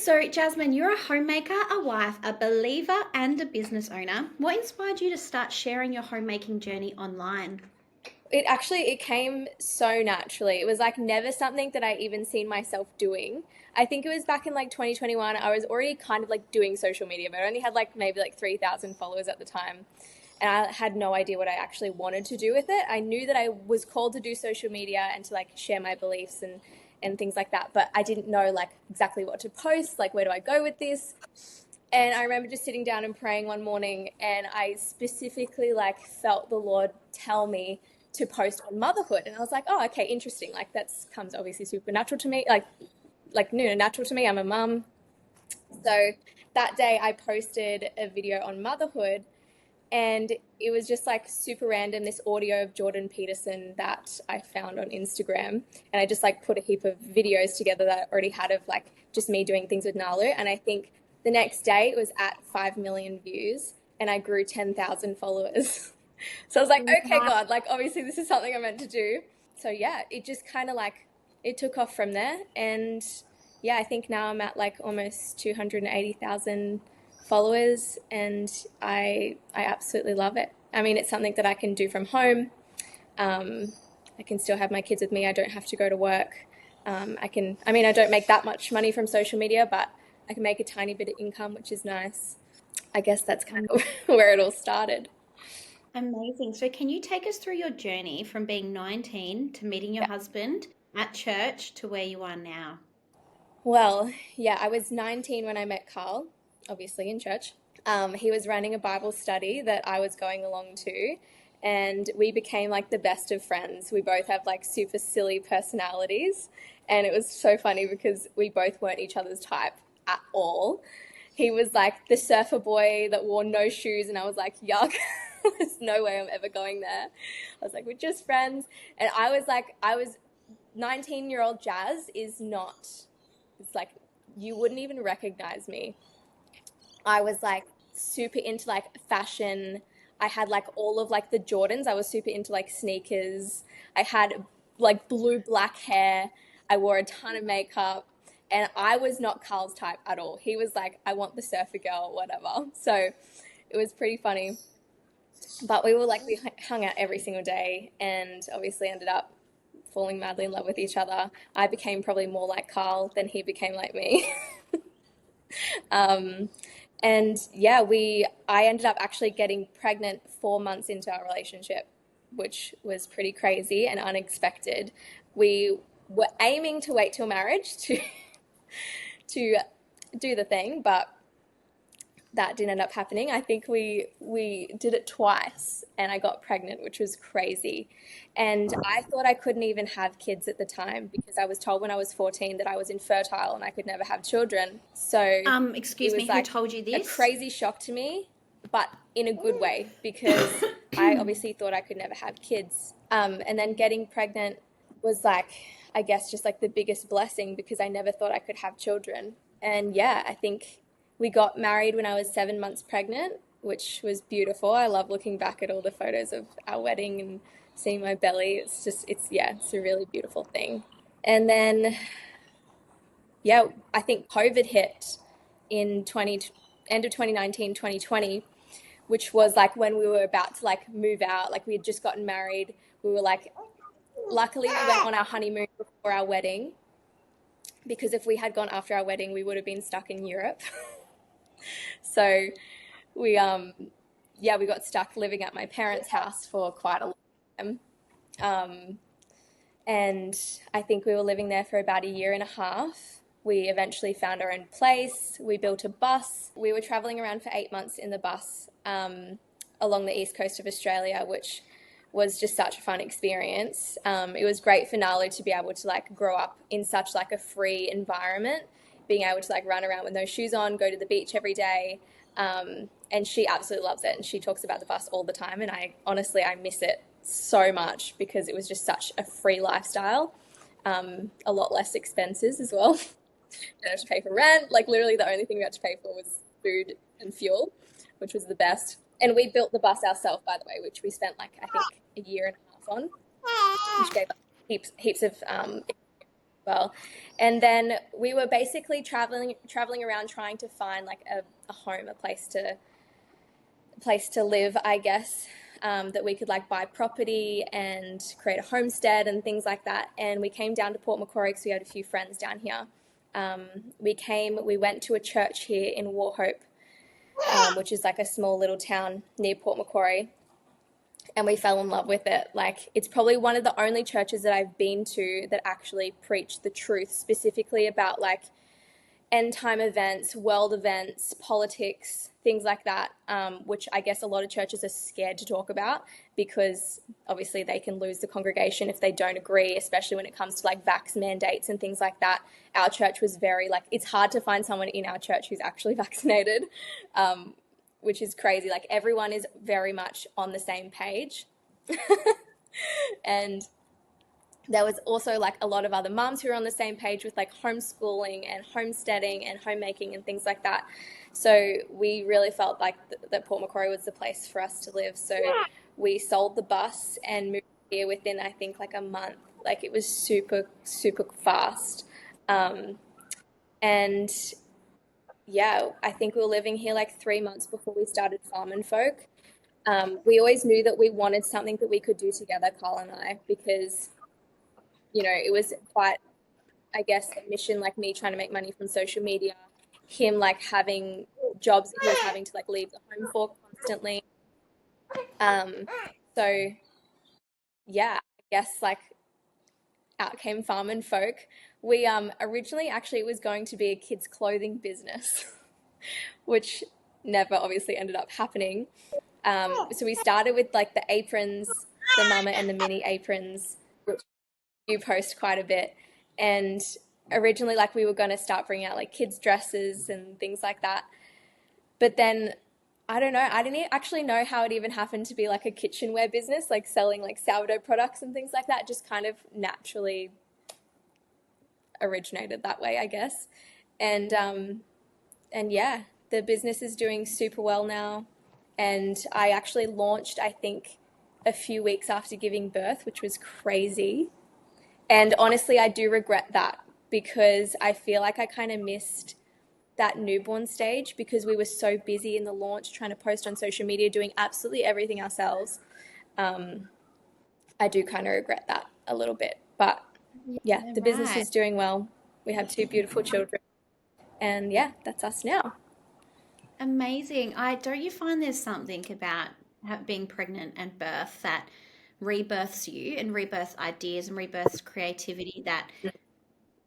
So, Jasmine, you're a homemaker, a wife, a believer, and a business owner. What inspired you to start sharing your homemaking journey online? It came so naturally. It was like never something that I even seen myself doing. I think it was back in like 2021. I was already kind of like doing social media, but I only had like maybe like 3,000 followers at the time. And I had no idea what I actually wanted to do with it. I knew that I was called to do social media and to like share my beliefs and things like that, but I didn't know like exactly what to post, like where do I go with this? And I remember just sitting down and praying one morning, and I specifically like felt the Lord tell me to post on motherhood. And I was like, oh, okay, interesting. Like that's comes obviously supernatural to me, like natural to me. I'm a mum. So that day I posted a video on motherhood, and it was just like super random, this audio of Jordan Peterson that I found on Instagram. And I just like put a heap of videos together that I already had of like just me doing things with Nalu. And I think the next day it was at 5 million views, and I grew 10,000 followers. So I was like, okay, Wow. God, like obviously this is something I'm meant to do. So yeah, it just kind of like it took off from there. And yeah, I think now I'm at like almost 280,000 followers, and I absolutely love it. I mean, it's something that I can do from home. Um, I can still have my kids with me. I don't have to go to work. I mean, I don't make that much money from social media, but I can make a tiny bit of income, which is nice. I guess that's kind of where it all started. Amazing. So, can you take us through your journey from being 19 to meeting your Yeah. husband at church to where you are now? Well, yeah, I was 19 when I met Carl, obviously in church. He was running a Bible study that I was going along to, and we became like the best of friends. We both have like super silly personalities, and it was so funny because we both weren't each other's type at all. He was like the surfer boy that wore no shoes, and I was like, yuck, there's no way I'm ever going there. I was like, we're just friends. And I was 19-year-old Jazz is not, it's like you wouldn't even recognize me. I was like super into like fashion. I had like all of like the Jordans. I was super into like sneakers. I had like blue black hair. I wore a ton of makeup. And I was not Carl's type at all. He was like, I want the surfer girl, whatever. So it was pretty funny. But we hung out every single day, and obviously ended up falling madly in love with each other. I became probably more like Carl than he became like me. Um, and yeah, I ended up actually getting pregnant 4 months into our relationship, which was pretty crazy and unexpected. We were aiming to wait till marriage to to do the thing, but that didn't end up happening. I think we did it twice, and I got pregnant, which was crazy. And I thought I couldn't even have kids at the time because I was told when I was 14 that I was infertile and I could never have children. So it Excuse was me, who like told you a this? crazy shock to me, but in a good way because I obviously thought I could never have kids. And then getting pregnant was like, I guess, just like the biggest blessing because I never thought I could have children. And yeah, I think we got married when I was 7 months pregnant, which was beautiful. I love looking back at all the photos of our wedding and seeing my belly. Yeah, it's a really beautiful thing. And then, yeah, I think COVID hit in end of 2019, 2020, which was like when we were about to like move out. Like we had just gotten married. We were like, luckily we went on our honeymoon before our wedding because if we had gone after our wedding, we would have been stuck in Europe. So we yeah, we got stuck living at my parents' house for quite a long time. Um, and I think we were living there for about a year and a half. We eventually found our own place. We built a bus. We were traveling around for 8 months in the bus along the east coast of Australia, which was just such a fun experience. It was great for Nalu to be able to like grow up in such like a free environment, being able to like run around with no shoes on, go to the beach every day. And she absolutely loves it, and she talks about the bus all the time. And I miss it so much because it was just such a free lifestyle, a lot less expenses as well. Didn't have to pay for rent. Like literally, the only thing we had to pay for was food and fuel, which was the best. And we built the bus ourselves, by the way, which we spent like I think a year and a half on, which gave us heaps of. well. And then we were basically traveling around trying to find like a home, a place to live, I guess, that we could like buy property and create a homestead and things like that. And we came down to Port Macquarie because we had a few friends down here. Um, we went to a church here in Wauchope, which is like a small little town near Port Macquarie, and we fell in love with it. Like, it's probably one of the only churches that I've been to that actually preach the truth, specifically about like end time events, world events, politics, things like that, which I guess a lot of churches are scared to talk about because obviously they can lose the congregation if they don't agree, especially when it comes to like vax mandates and things like that. Our church was very like, it's hard to find someone in our church who's actually vaccinated, which is crazy. Like, everyone is very much on the same page. And there was also like a lot of other mums who were on the same page with like homeschooling and homesteading and homemaking and things like that. So we really felt like that Port Macquarie was the place for us to live. So we sold the bus and moved here within, I think, like a month. Like, it was super, super fast. And yeah, I think we were living here like 3 months before we started Farm and Folk. We always knew that we wanted something that we could do together, Carl and I, because it was quite, I guess, a mission, like me trying to make money from social media, him like having jobs that he was having to like leave the home for constantly. Um, so yeah, I guess like out came Farm and Folk. We originally actually it was going to be a kids' clothing business, which never obviously ended up happening. So we started with like the aprons, the mama and the mini aprons, which you post quite a bit. And originally, like, we were going to start bringing out like kids' dresses and things like that. But then I don't know, I didn't actually know how it even happened to be like a kitchenware business, like selling like sourdough products and things like that. It just kind of naturally originated that way, I guess. And yeah, the business is doing super well now. And I actually launched, I think, a few weeks after giving birth, which was crazy. And honestly, I do regret that because I feel like I kind of missed that newborn stage because we were so busy in the launch trying to post on social media, doing absolutely everything ourselves. Um, I do kind of regret that a little bit. But yeah, Yeah, the business right. is doing well. We have two beautiful children. And yeah, that's us now. Amazing. I don't you find there's something about being pregnant and birth that rebirths you and rebirths ideas and rebirths creativity that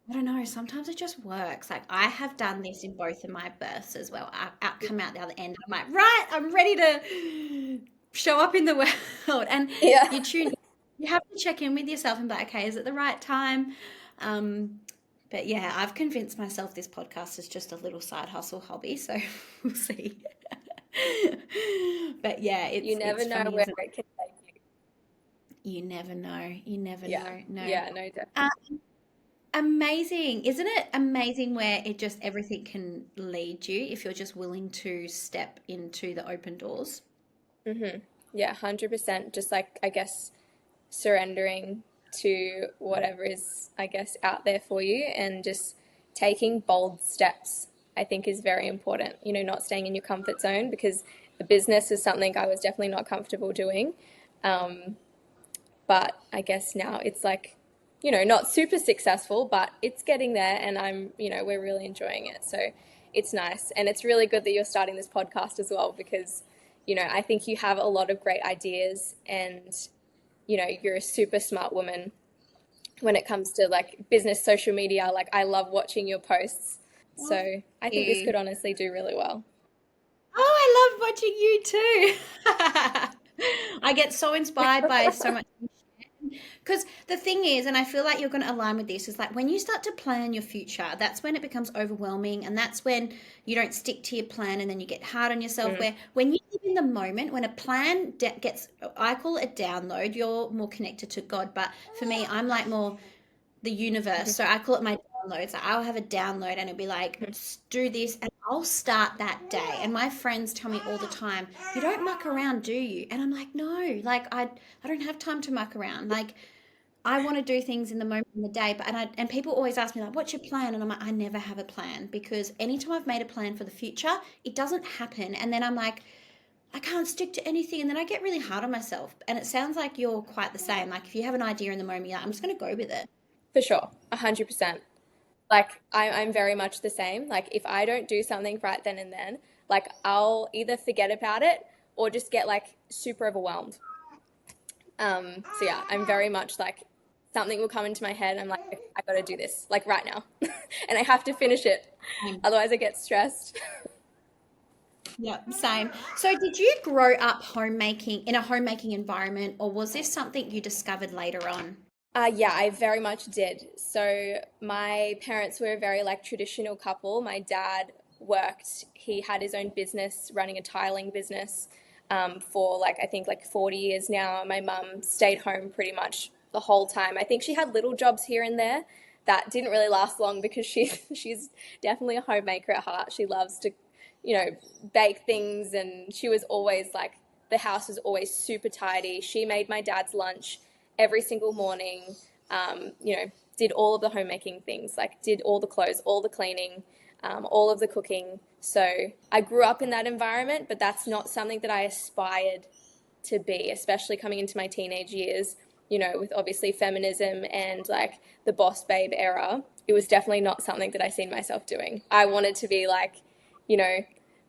I don't know, sometimes it just works. Like, I have done this in both of my births as well. Come out the other end. I'm like, right, I'm ready to show up in the world. And Yeah. you have to check in with yourself and be like, okay, is it the right time? Um, but yeah, I've convinced myself this podcast is just a little side hustle hobby, so we'll see. But yeah, You never it's know funny, where isn't it can take you. it? You never know. You never Yeah. know. No. Yeah, no, Uh, definitely. Amazing. Isn't it amazing where it just everything can lead you if you're just willing to step into the open doors? Yeah, 100%. Just like, I guess, surrendering to whatever is, I guess, out there for you and just taking bold steps, I think is very important. Not staying in your comfort zone because the business is something I was definitely not comfortable doing. Um, but I guess now it's like, not super successful, but it's getting there and we're really enjoying it. So it's nice. And it's really good that you're starting this podcast as well because, I think you have a lot of great ideas and, you're a super smart woman when it comes to like business social media. Like, I love watching your posts. Oh, So I thank think this you. could honestly do really well. Oh, I love watching you too. I get so inspired by so much. Because the thing is, and I feel like you're going to align with this, is like when you start to plan your future, that's when it becomes overwhelming. And that's when you don't stick to your plan and then you get hard on yourself. Mm, Where when you live in the moment, when a plan gets, I call it a download, you're more connected to God. But for me, I'm like more the universe. So I call it my downloads. So I'll have a download and it'll be like, do this, and I'll start that day. And my friends tell me all the time, you don't muck around, do you? And I'm like, no, like I don't have time to muck around. Like I want to do things in the moment in the day, but and people always ask me like, "What's your plan?" And I'm like, I never have a plan because anytime I've made a plan for the future, it doesn't happen, and then I'm like, I can't stick to anything, and then I get really hard on myself. And it sounds like you're quite the same. Like if you have an idea in the moment, you're like, I'm just going to go with it. For sure, 100%. Like I'm very much the same. Like if I don't do something right then and then, like I'll either forget about it or just get like super overwhelmed. So yeah, I'm very much like something will come into my head. I'm like, "Okay, I got to do this like right now, and I have to finish it, Same. otherwise I get stressed." Yeah, same. So did you grow up homemaking in a homemaking environment, or was this something you discovered later on? Yeah, I very much did. So my parents were a very like traditional couple. My dad worked, he had his own business, running a tiling business for like I think like 40 years now. My mum stayed home pretty much the whole time. I think she had little jobs here and there that didn't really last long because she's definitely a homemaker at heart. She loves to, bake things, and she was always like the house was always super tidy. She made my dad's lunch every single morning. Did all of the homemaking things, like did all the clothes, all the cleaning, all of the cooking. So I grew up in that environment, but that's not something that I aspired to be, especially coming into my teenage years, with obviously feminism and like the boss babe era. It was definitely not something that I seen myself doing. I wanted to be like, you know,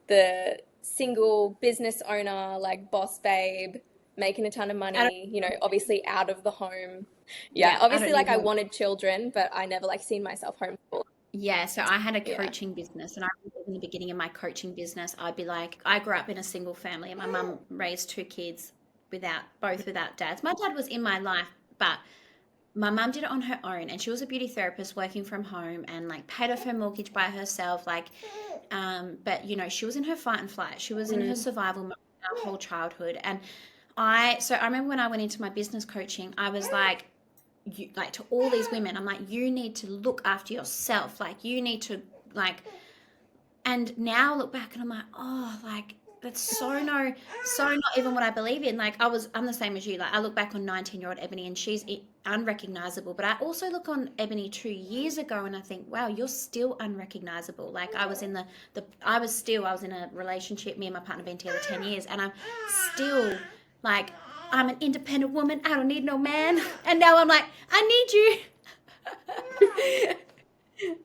the single business owner, like boss babe, making a ton of I don't, money, obviously out of the home. Yeah, yeah, I obviously don't like need I more. wanted children, but I never like seen myself homeschooled. Yeah, so I had a Yeah. coaching business, and I remember in the beginning of my coaching business, I'd be like, I grew up in a single family, and my mum raised two kids without dads. My dad was in my life, but my mum did it on her own, and she was a beauty therapist working from home and like paid off her mortgage by herself. But she was in her fight and flight. She was in her Mm. survival mode our whole childhood, and I remember when I went into my business coaching, I was like, like to all these women, I'm like, you need to look after yourself. Like you need to like, and now I look back and I'm like, oh, like that's so not even what I believe in. Like I'm the same as you. Like I look back on 19-year-old Ebony and she's unrecognizable. But I also look on Ebony 2 years ago and I think, wow, you're still unrecognizable. Like I was in I was in a relationship. Me and my partner been together 10 years, and I'm still like, I'm an independent woman. I don't need no man. And now I'm like, I need you.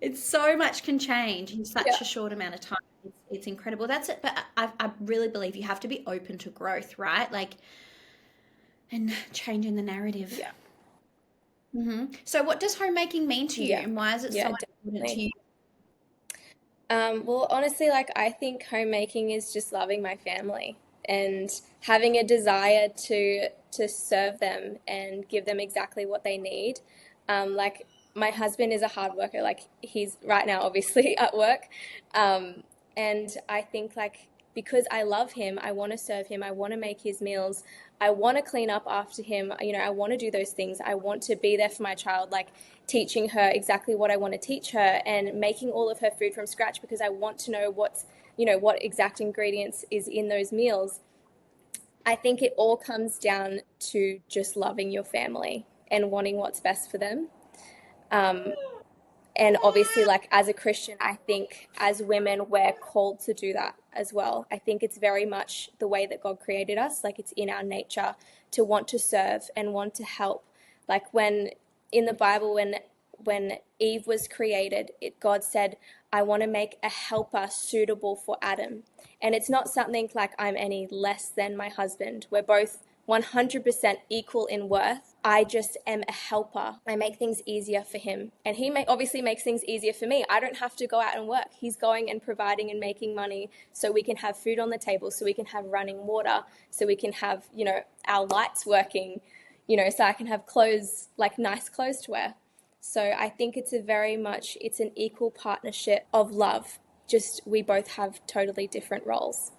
It's so much can change in Yeah. such a short amount of time. It's incredible. That's it. But I really believe you have to be open to growth, right? Like, and changing the narrative. Yeah. So, what does homemaking mean to you, Yeah. and why is it so Yeah, important to definitely. you? Well, honestly, like I think homemaking is just loving my family and having a desire to serve them and give them exactly what they need. Like my husband is a hard worker. Like he's right now obviously at work, um, and I think like because I love him, I want to serve him. I want to make his meals. I want to clean up after him. I want to do those things. I want to be there for my child. Like teaching her exactly what I want to teach her and making all of her food from scratch because I want to know what exact ingredients is in those meals. I think it all comes down to just loving your family and wanting what's best for them. Um, and obviously, like as a Christian, I think as women, we're called to do that as well. I think it's very much the way that God created us. Like it's in our nature to want to serve and want to help. Like when in the Bible, when Eve was created, God said, "I want to make a helper suitable for Adam." And it's not something like I'm any less than my husband. We're both 100% equal in worth. I just am a helper. I make things easier for him. And obviously makes things easier for me. I don't have to go out and work. He's going and providing and making money so we can have food on the table, so we can have running water, so we can have, our lights working, so I can have clothes, like nice clothes to wear. So I think it's an equal partnership of love. Just we both have totally different roles.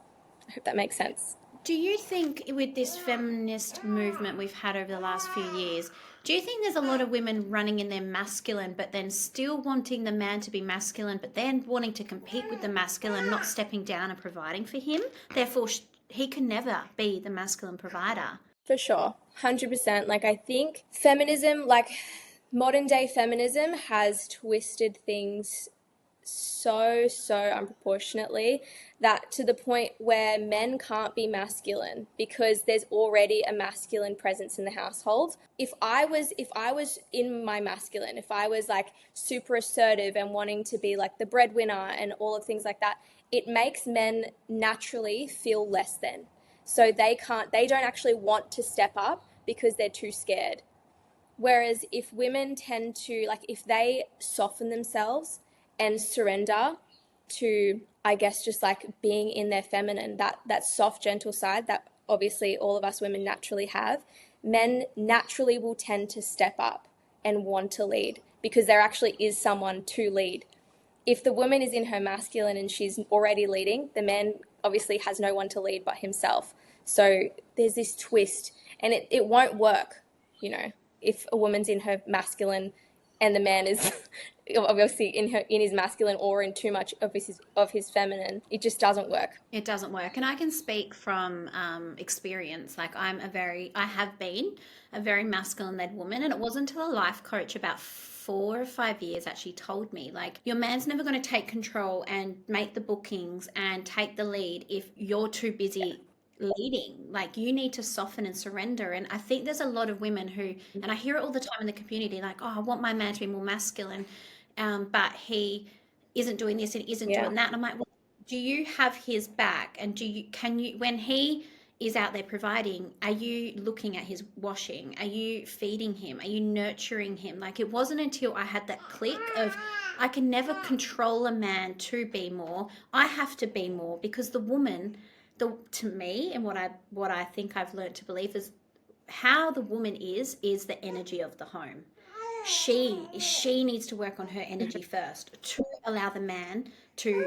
I hope that makes sense. Do you think with this feminist movement we've had over the last few years, do you think there's a lot of women running in their masculine, but then still wanting the man to be masculine, but then wanting to compete with the masculine, not stepping down and providing for him? Therefore, he can never be the masculine provider. For sure. 100%. Like, I think feminism, like modern day feminism, has twisted things so unproportionately, that to the point where men can't be masculine because there's already a masculine presence in the household. If I was in my masculine, if I was like super assertive and wanting to be like the breadwinner and all of things like that, it makes men naturally feel less than. So they don't actually want to step up because they're too scared. Whereas if women tend to, like, if they soften themselves and surrender to, I guess, just like being in their feminine, that soft, gentle side that obviously all of us women naturally have, men naturally will tend to step up and want to lead because there actually is someone to lead. If the woman is in her masculine and she's already leading, the man obviously has no one to lead but himself. So there's this twist, and it won't work, you know, if a woman's in her masculine and the man is obviously in his masculine or in too much of his feminine. It just doesn't work. It doesn't work. And I can speak from experience. Like, I have been a very masculine led woman. And it wasn't until a life coach about 4 or 5 years actually told me, like, your man's never going to take control and make the bookings and take the lead if you're too busy leading. Like, you need to soften and surrender. And I think there's a lot of women who, and I hear it all the time in the community, like, oh, I want my man to be more masculine, but he isn't doing this and isn't Yeah. doing that. And I'm like, well, do you have his back? And can you, when he is out there providing, are you looking at his washing? Are you feeding him? Are you nurturing him? Like, it wasn't until I had that click of, I can never control a man to be more. I have to be more, because the woman, to me, and what I think I've learned to believe is, how the woman is the energy of the home. She needs to work on her energy first to allow the man to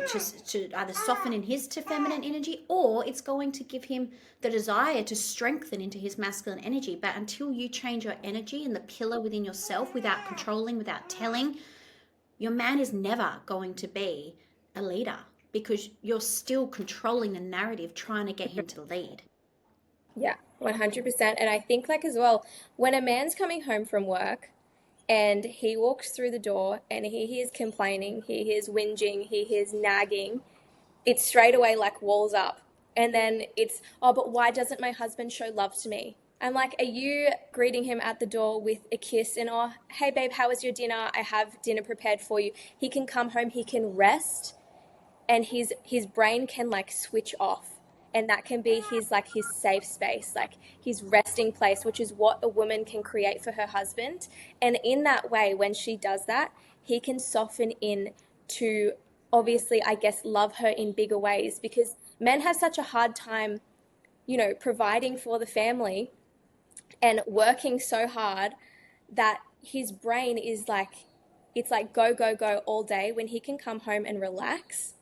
either soften in his to feminine energy, or it's going to give him the desire to strengthen into his masculine energy. But until you change your energy and the pillar within yourself, without controlling, without telling, your man is never going to be a leader, because you're still controlling the narrative, trying to get him to lead. Yeah, 100%. And I think, like, as well, when a man's coming home from work and he walks through the door and he hears complaining, he hears whinging, he hears nagging, it's straight away like walls up. And then it's, oh, but why doesn't my husband show love to me? I'm like, are you greeting him at the door with a kiss and, oh, hey babe, how was your dinner? I have dinner prepared for you. He can come home, he can rest, and his brain can like switch off, and that can be his safe space, like his resting place, which is what a woman can create for her husband. And in that way, when she does that, he can soften in to, obviously, I guess, love her in bigger ways, because men have such a hard time, you know, providing for the family and working so hard that his brain is like, it's like go go go all day, when he can come home and relax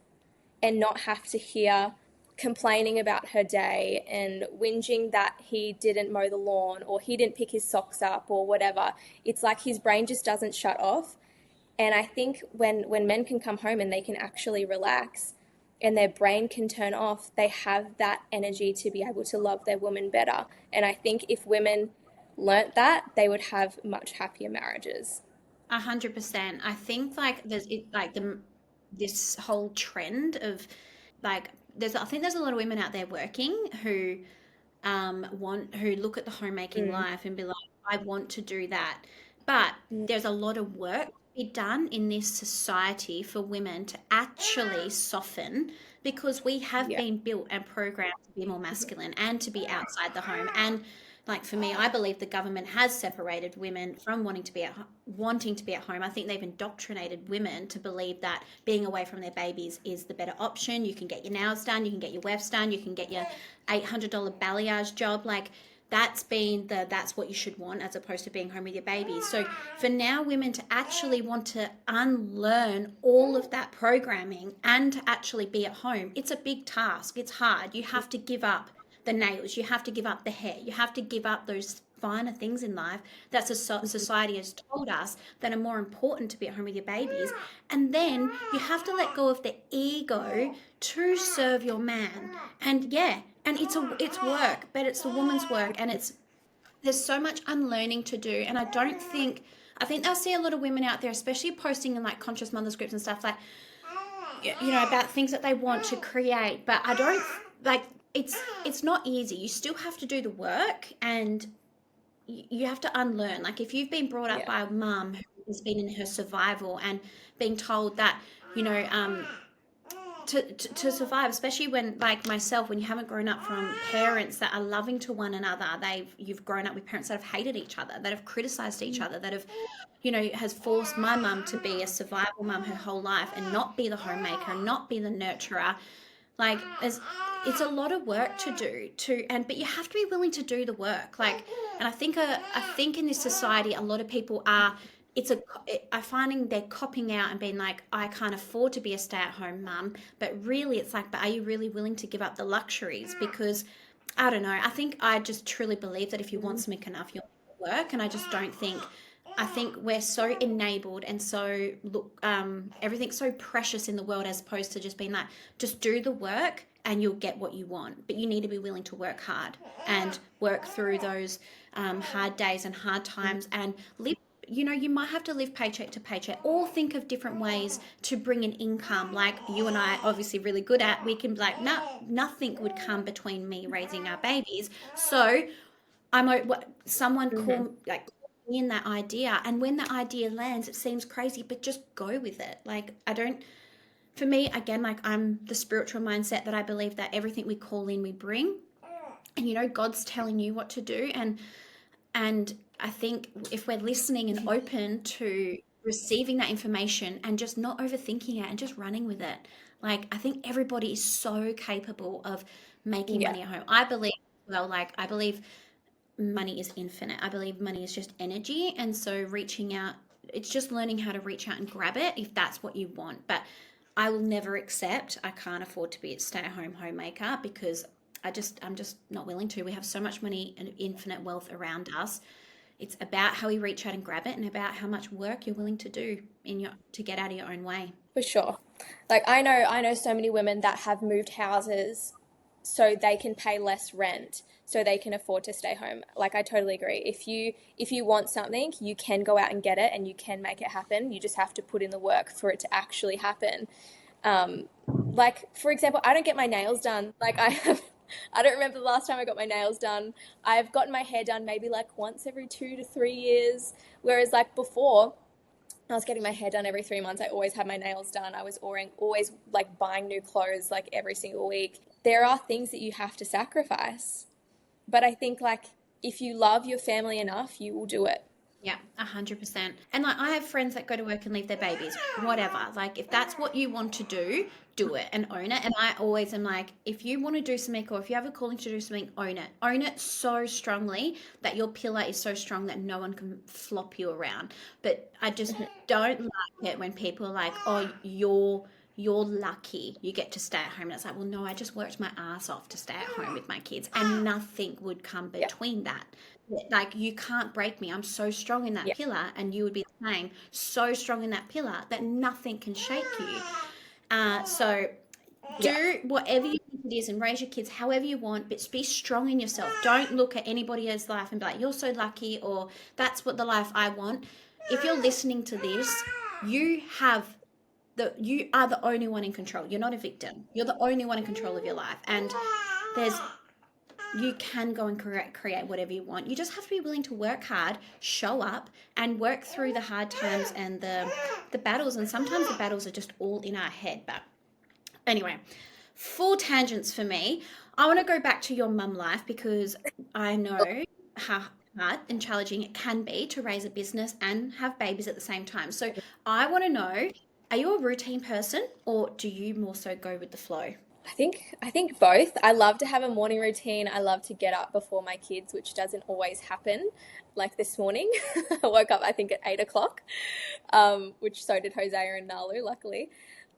and not have to hear complaining about her day and whinging that he didn't mow the lawn or he didn't pick his socks up or whatever. It's like his brain just doesn't shut off. And I think when men can come home and they can actually relax and their brain can turn off, they have that energy to be able to love their woman better. And I think if women learnt that, they would have much happier marriages. 100%. I think, like, like this whole trend of, like, I think there's a lot of women out there working who who look at the homemaking Mm. life and be like, I want to do that. But Mm. there's a lot of work to be done in this society for women to actually soften, because we have Yeah. been built and programmed to be more Mhm. masculine and to be outside the home. And, like, for me, I believe the government has separated women from wanting to be at home. I think they've indoctrinated women to believe that being away from their babies is the better option. You can get your nails done, you can get your wefts done, you can get your $800 balayage job. Like, that's what you should want, as opposed to being home with your babies. So for now, women to actually want to unlearn all of that programming and to actually be at home, it's a big task. It's hard. You have to give up the nails, you have to give up the hair, you have to give up those finer things in life that society has told us that are more important to be at home with your babies. And then you have to let go of the ego to serve your man. And yeah, and it's work, but it's the woman's work, and it's there's so much unlearning to do. And I think they'll see a lot of women out there, especially posting in like conscious mothers groups and stuff like, about things that they want to create. But I don't like, it's not easy. You still have to do the work, and you have to unlearn. Like if you've been brought up Yeah. by a mum who has been in her survival and being told that, you know, to survive, especially when, like myself, when you haven't grown up from parents that are loving to one another, you've grown up with parents that have hated each other, that have criticized each other, that have, has forced my mum to be a survival mum her whole life and not be the homemaker and not be the nurturer. Like it's a lot of work to do but you have to be willing to do the work. Like, and I think in this society a lot of people are, I finding they're copping out and being like, I can't afford to be a stay-at-home mum, but really it's like, but are you really willing to give up the luxuries? Because I don't know, I just truly believe that if you want something enough, you'll make it work. And I just don't think, I think we're so enabled and so everything's so precious in the world, as opposed to just being like, just do the work and you'll get what you want. But you need to be willing to work hard and work through those hard days and hard times and live. You might have to live paycheck to paycheck, or think of different ways to bring in income. Like you and I obviously really good at, we can be like, no, nothing would come between me raising our babies. So someone Mm-hmm. in that idea, and when the idea lands, it seems crazy, but just go with it. Like I don't. For me, again, like I'm the spiritual mindset that I believe that everything we call in, we bring, and God's telling you what to do, and I think if we're listening and open to receiving that information and just not overthinking it and just running with it, like I think everybody is so capable of making Yeah. money at home. I believe, well, like I believe money is infinite. I believe money is just energy. And so reaching out, it's just learning how to reach out and grab it if that's what you want. But I will never accept, I can't afford to be a stay at home homemaker, because I'm just not willing to. We have so much money and infinite wealth around us. It's about how we reach out and grab it, and about how much work you're willing to do to get out of your own way. For sure. Like I know so many women that have moved houses so they can pay less rent so they can afford to stay home. Like I totally agree. If you want something, you can go out and get it and you can make it happen. You just have to put in the work for it to actually happen. Um, like for example, I don't get my nails done. Like I don't remember the last time I got my nails done. I've gotten my hair done maybe like once every 2 to 3 years. Whereas like before, I was getting my hair done every 3 months. I always had my nails done. I was always like buying new clothes like every single week. There are things that you have to sacrifice. But I think like if you love your family enough, you will do it. Yeah, 100%. And like I have friends that go to work and leave their babies, whatever. Like if that's what you want to do it and own it. And I always am like, if you want to do something, or if you have a calling to do something, own it. Own it so strongly that your pillar is so strong that no one can flop you around. But I just don't like it when people are like, oh, you're lucky you get to stay at home. And it's like, well, no, I just worked my ass off to stay at home with my kids, and nothing would come Yeah. between that. Like you can't break me. I'm so strong in that Yeah. pillar, and you would be the same, so strong in that pillar that nothing can shake you. So Yeah. do whatever you think it is and raise your kids however you want, but be strong in yourself. Don't look at anybody else's life and be like, you're so lucky, or that's what the life I want. If you're listening to this, you are the only one in control. You're not a victim. You're the only one in control of your life. And there's you can go and create whatever you want. You just have to be willing to work hard, show up, and work through the hard times and the battles. And sometimes the battles are just all in our head. But anyway, full tangents for me. I want to go back to your mum life, because I know how hard and challenging it can be to raise a business and have babies at the same time. So I want to know, are you a routine person, or do you more so go with the flow? I think both. I love to have a morning routine. I love to get up before my kids, which doesn't always happen. Like this morning, I woke up I think at 8 o'clock, which so did Hosea and Nalu, luckily.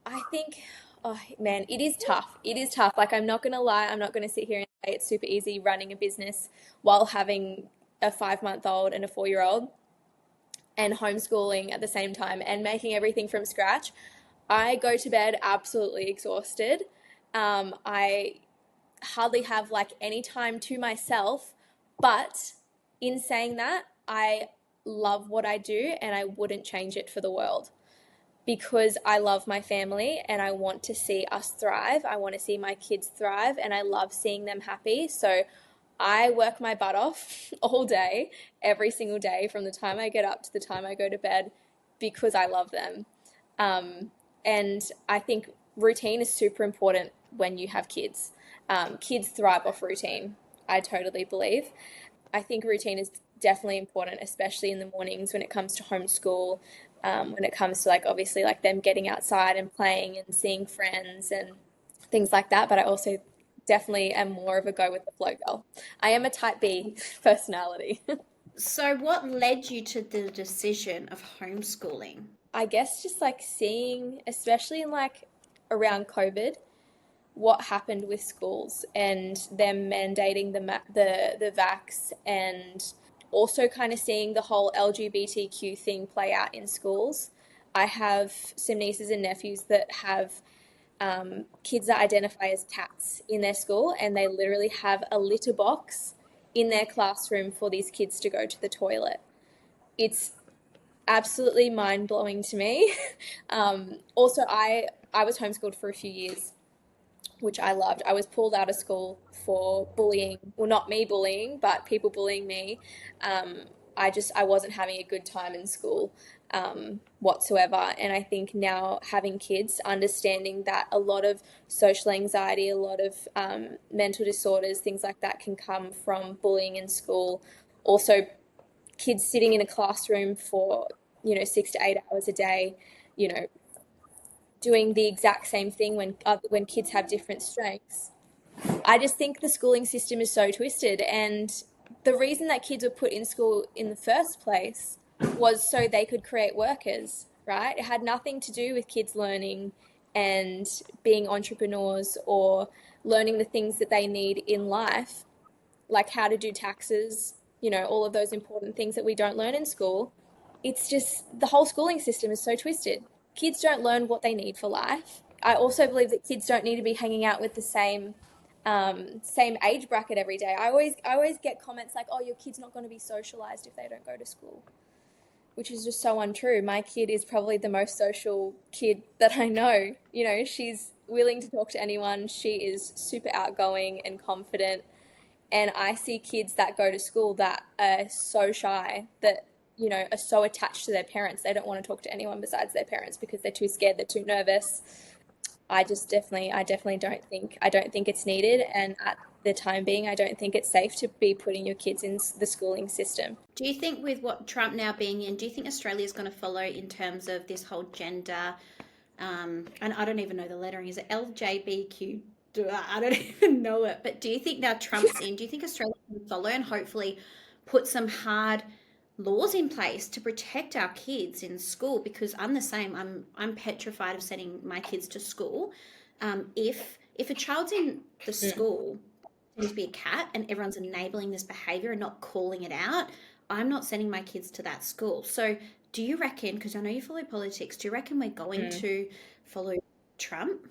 I think, oh man, it is tough. It is tough. Like I'm not gonna lie, I'm not gonna sit here and say it's super easy running a business while having a 5 month old and a 4 year old and homeschooling at the same time and making everything from scratch. I go to bed absolutely exhausted. I hardly have like any time to myself, but in saying that, I love what I do and I wouldn't change it for the world because I love my family and I want to see us thrive. I want to see my kids thrive and I love seeing them happy. So I work my butt off all day, every single day, from the time I get up to the time I go to bed because I love them. Um, and I think routine is super important when you have kids. Kids thrive off routine, I totally believe. I think routine is definitely important, especially in the mornings when it comes to homeschool, when it comes to like obviously like them getting outside and playing and seeing friends and things like that. But I also definitely am more of a go with the flow girl. I am a type B personality. So, what led you to the decision of homeschooling? I guess just like seeing, especially in like around COVID, what happened with schools and them mandating the vax and also kind of seeing the whole LGBTQ thing play out in schools. I have some nieces and nephews that have kids that identify as cats in their school, and they literally have a litter box in their classroom for these kids to go to the toilet. It's absolutely mind blowing to me. Also, I was homeschooled for a few years, which I loved. I was pulled out of school for bullying, well, not me bullying, but people bullying me. I wasn't having a good time in school whatsoever. And I think now having kids, understanding that a lot of social anxiety, a lot of mental disorders, things like that can come from bullying in school. Also, kids sitting in a classroom for 6 to 8 hours a day, you know, doing the exact same thing when kids have different strengths. I just think the schooling system is so twisted, and the reason that kids were put in school in the first place was so they could create workers, right? It had nothing to do with kids learning and being entrepreneurs or learning the things that they need in life, like how to do taxes, all of those important things that we don't learn in school. It's just the whole schooling system is so twisted. Kids don't learn what they need for life. I also believe that kids don't need to be hanging out with the same age bracket every day. I always get comments like, "Oh, your kid's not going to be socialized if they don't go to school," which is just so untrue. My kid is probably the most social kid that I know. She's willing to talk to anyone. She is super outgoing and confident. And I see kids that go to school that are so shy that, are so attached to their parents. They don't want to talk to anyone besides their parents because they're too scared, they're too nervous. I definitely don't think it's needed. And at the time being, I don't think it's safe to be putting your kids in the schooling system. Do you think, with what Trump now being in, do you think Australia is going to follow in terms of this whole gender? And I don't even know the lettering. Is it LJBQ? I don't even know it. But do you think now Trump's in? Do you think Australia can follow and hopefully put some hard laws in place to protect our kids in school? Because I'm the same. I'm petrified of sending my kids to school. If a child's in the Mm. school to be a cat and everyone's enabling this behavior and not calling it out, I'm not sending my kids to that school. So, do you reckon, because I know you follow politics, do you reckon we're going Mm. to follow Trump?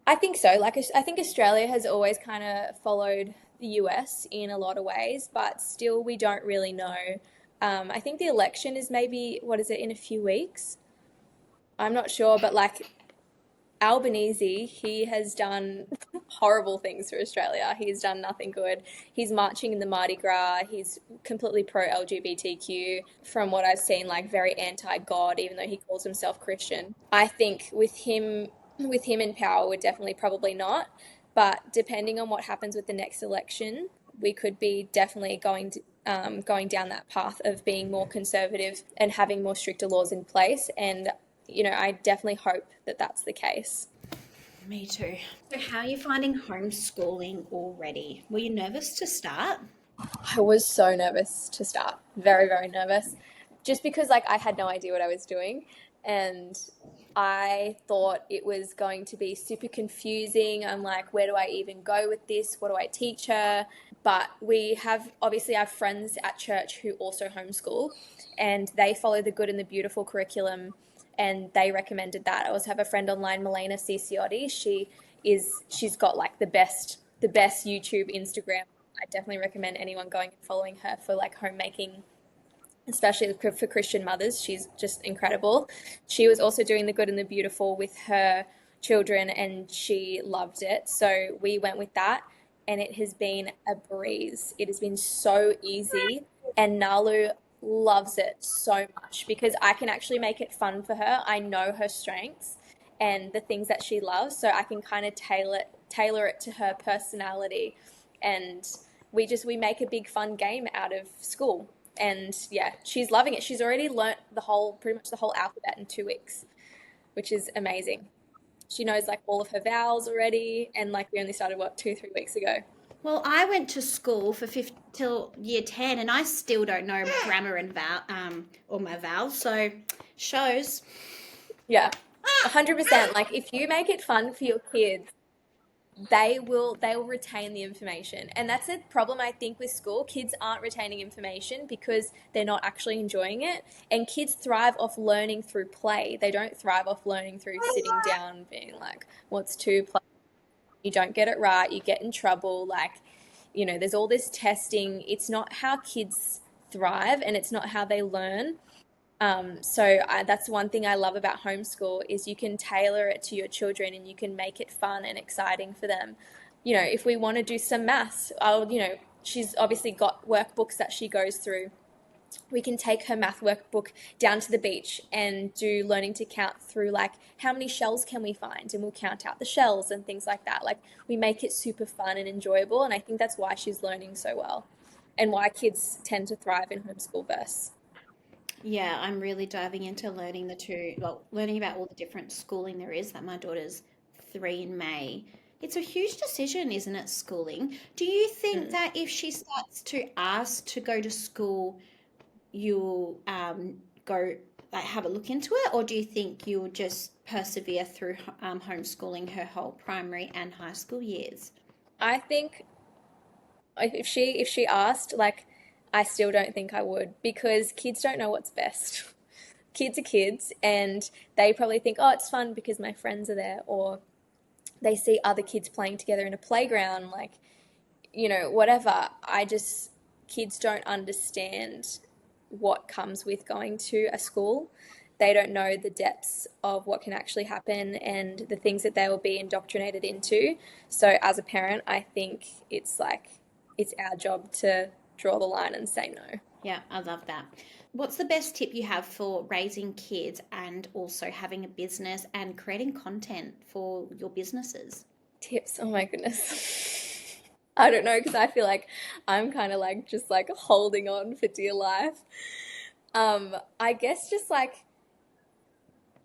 I think so. Like, I think Australia has always kind of followed the US in a lot of ways, but still, we don't really know. I think the election is maybe, what is it, in a few weeks? I'm not sure, but like Albanese, he has done horrible things for Australia. He's done nothing good. He's marching in the Mardi Gras. He's completely pro LGBTQ. From what I've seen, like very anti God, even though he calls himself Christian. I think with him in power, we're definitely probably not. But depending on what happens with the next election, we could be definitely going down that path of being more conservative and having more stricter laws in place. And I definitely hope that that's the case. Me too. So, how are you finding homeschooling already? Were you nervous to start? I was so nervous to start, very, very nervous, just because like I had no idea what I was doing, and I thought it was going to be super confusing. I'm like, where do I even go with this? What do I teach her? But we have obviously our friends at church who also homeschool, and they follow the good and the beautiful curriculum, and they recommended that. I also have a friend online, Melena Ciciotti. She's got like the best YouTube, Instagram I definitely recommend anyone going and following her for like homemaking, especially for Christian mothers. She's just incredible. She was also doing the good and the beautiful with her children, and she loved it. So we went with that, and it has been a breeze. It has been so easy, and Nalu loves it so much because I can actually make it fun for her. I know her strengths and the things that she loves, so I can kind of tailor it to her personality, and we make a big fun game out of school. And yeah, she's loving it. She's already learnt pretty much the whole alphabet in 2 weeks, which is amazing. She knows like all of her vowels already, and like we only started what 2, 3 weeks ago. Well, I went to school for till year 10 and I still don't know grammar and all my vowels. So shows. Yeah, 100%. Like if you make it fun for your kids, they will retain the information, and that's a problem I think with school. Kids aren't retaining information because they're not actually enjoying it, and kids thrive off learning through play. They don't thrive off learning through sitting down being like, what's 2 plus? You don't get it right, you get in trouble. Like, there's all this testing. It's not how kids thrive, and it's not how they learn. That's one thing I love about homeschool is you can tailor it to your children, and you can make it fun and exciting for them. If we want to do some maths, she's obviously got workbooks that she goes through. We can take her math workbook down to the beach and do learning to count through, like, how many shells can we find, and we'll count out the shells and things like that. Like, we make it super fun and enjoyable, and I think that's why she's learning so well, and why kids tend to thrive in homeschool verse. Yeah, I'm really diving into learning about all the different schooling there is that my daughter's 3 in May. It's a huge decision, isn't it, schooling? Do you think Mm. that if she starts to ask to go to school, you'll go like have a look into it, or do you think you'll just persevere through homeschooling her whole primary and high school years? I think if she asked, like, I still don't think I would, because kids don't know what's best. Kids are kids, and they probably think, oh, it's fun because my friends are there, or they see other kids playing together in a playground, like, whatever. Kids don't understand what comes with going to a school. They don't know the depths of what can actually happen and the things that they will be indoctrinated into. So, as a parent, I think it's our job to draw the line and say no. Yeah, I love that. What's the best tip you have for raising kids and also having a business and creating content for your businesses? Tips, oh my goodness. I don't know, because I feel like I'm kind of like just like holding on for dear life. I guess just like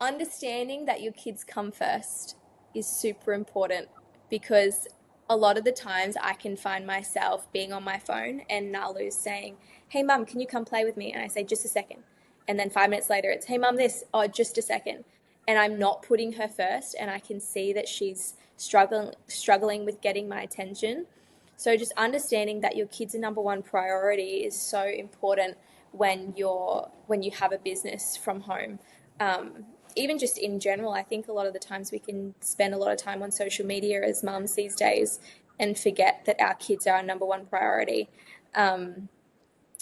understanding that your kids come first is super important, because a lot of the times I can find myself being on my phone and Nalu's saying, "Hey mum, can you come play with me?" And I say, "Just a second." And then 5 minutes later it's, "Hey mum, this." "Oh, just a second." And I'm not putting her first, and I can see that she's struggling with getting my attention. So just understanding that your kids are number one priority is so important when you have a business from home. Even just in general, I think a lot of the times we can spend a lot of time on social media as mums these days and forget that our kids are our number one priority. Um,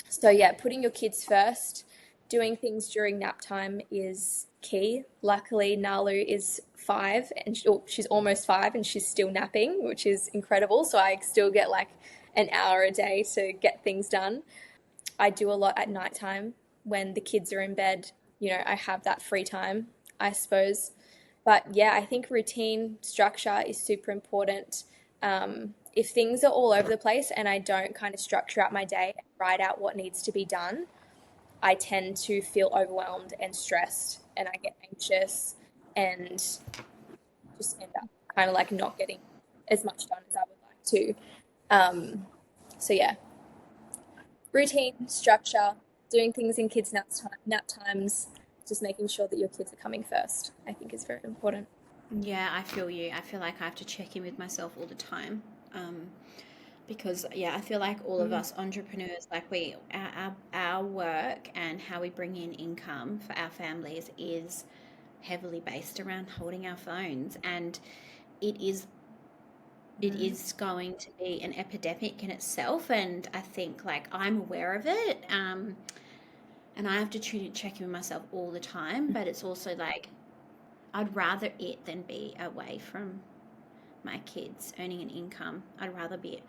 so yeah, putting your kids first, doing things during nap time is key. Luckily, Nalu is 5, and she's almost 5, and she's still napping, which is incredible. So I still get like an hour a day to get things done. I do a lot at nighttime when the kids are in bed. I have that free time, I suppose. But yeah, I think routine structure is super important. If things are all over the place and I don't kind of structure out my day and write out what needs to be done, I tend to feel overwhelmed and stressed, and I get anxious and just end up kind of like not getting as much done as I would like to. Um, so yeah, routine, structure, doing things in kids' nap times, just making sure that your kids are coming first, I think is very important. Yeah, I feel you. I feel like I have to check in with myself all the time. Um, because yeah, I feel like all of Mm. us entrepreneurs, like our work and how we bring in income for our families is heavily based around holding our phones, and it is it is going to be an epidemic in itself, and I think like I'm aware of it, and I have to check in with myself all the time. But it's also like I'd rather it than be away from my kids earning an income. I'd rather be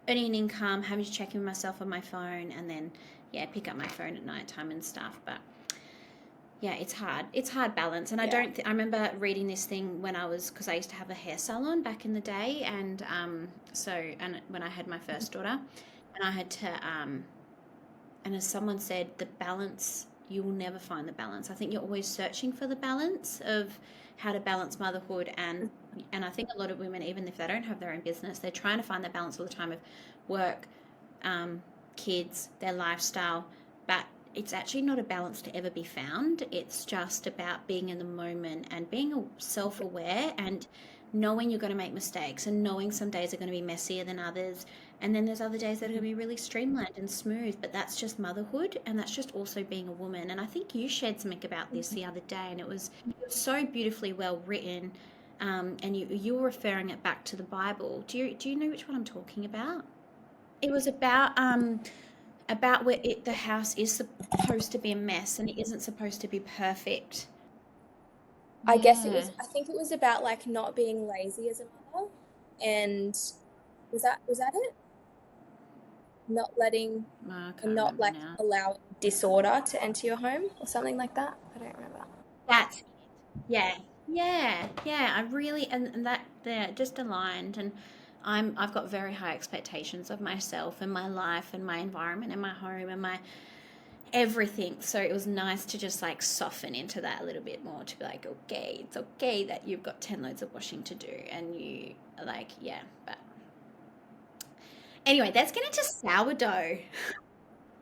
earning an income, having to check in with myself on my phone, and then yeah, pick up my phone at night time and stuff. But yeah, it's hard. It's hard balance. And I Yeah. don't. I remember reading this thing when I was, because I used to have a hair salon back in the day, and and when I had my first daughter, and I had to and as someone said, the balance, you will never find the balance. I think you're always searching for the balance of how to balance motherhood, and I think a lot of women, even if they don't have their own business, they're trying to find that balance all the time of work, um, kids, their lifestyle, but it's actually not a balance to ever be found. It's just about being in the moment and being self-aware and knowing you're going to make mistakes and knowing some days are going to be messier than others, and then there's other days that are going to be really streamlined and smooth, but that's just motherhood, and that's just also being a woman. And I think you shared something about this the other day, and it was so beautifully well written. And you were referring it back to the Bible. Do you know which one I'm talking about? It was about where the house is supposed to be a mess and it isn't supposed to be perfect. I guess it Yeah. was, I think it was about like not being lazy as a mother. And was that it? Not letting Oh, I and can't not remember like now. allowing disorder to enter your home or something like that. I don't remember. That's Yeah, yeah. I really and that they're just aligned, and I've got very high expectations of myself and my life and my environment and my home and my everything. So it was nice to just like soften into that a little bit more, to be like, okay, it's okay that you've got 10 loads of washing to do, and you are like, yeah. But anyway, let's get into sourdough.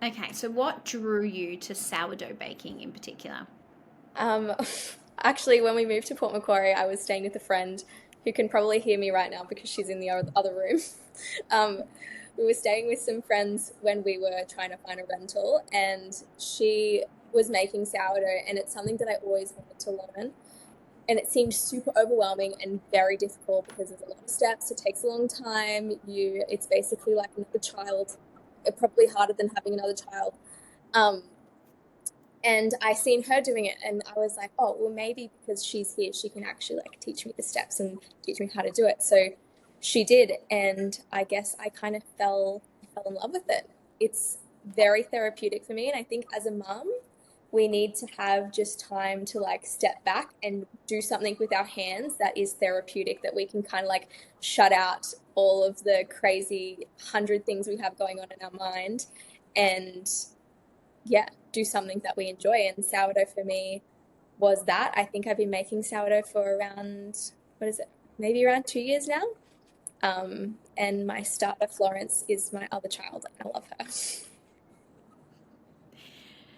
Okay, so what drew you to sourdough baking in particular? Um, Actually, when we moved to Port Macquarie, I was staying with a friend who can probably hear me right now because she's in the other room. Um, we were staying with some friends when we were trying to find a rental, and she was making sourdough, and it's something that I always wanted to learn. And it seemed super overwhelming and very difficult because there's a lot of steps. It takes a long time. It's basically like another child, probably harder than having another child. Um, and I seen her doing it, and I was like, oh, well, maybe because she's here, she can actually like teach me the steps and teach me how to do it. So she did, and I guess I kind of fell in love with it. It's very therapeutic for me, and I think as a mum, we need to have just time to like step back and do something with our hands that is therapeutic, that we can kind of like shut out all of the crazy 100 things we have going on in our mind, and yeah, do something that we enjoy. And sourdough for me was that. I think I've been making sourdough for around, what is it, maybe around 2 years now. And my starter, Florence, is my other child, and I love her.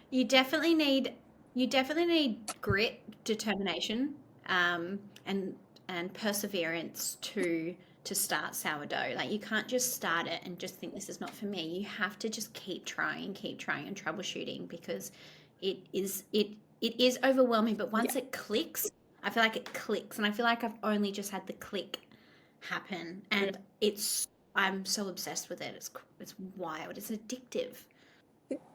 You definitely need you definitely need grit, determination, and perseverance to start sourdough. Like you can't just start it and just think this is not for me. You have to just keep trying and troubleshooting, because it is overwhelming. But Yeah. once it clicks, I feel like it clicks, and I feel like I've only just had the click happen, and I'm so obsessed with it. It's wild. It's addictive.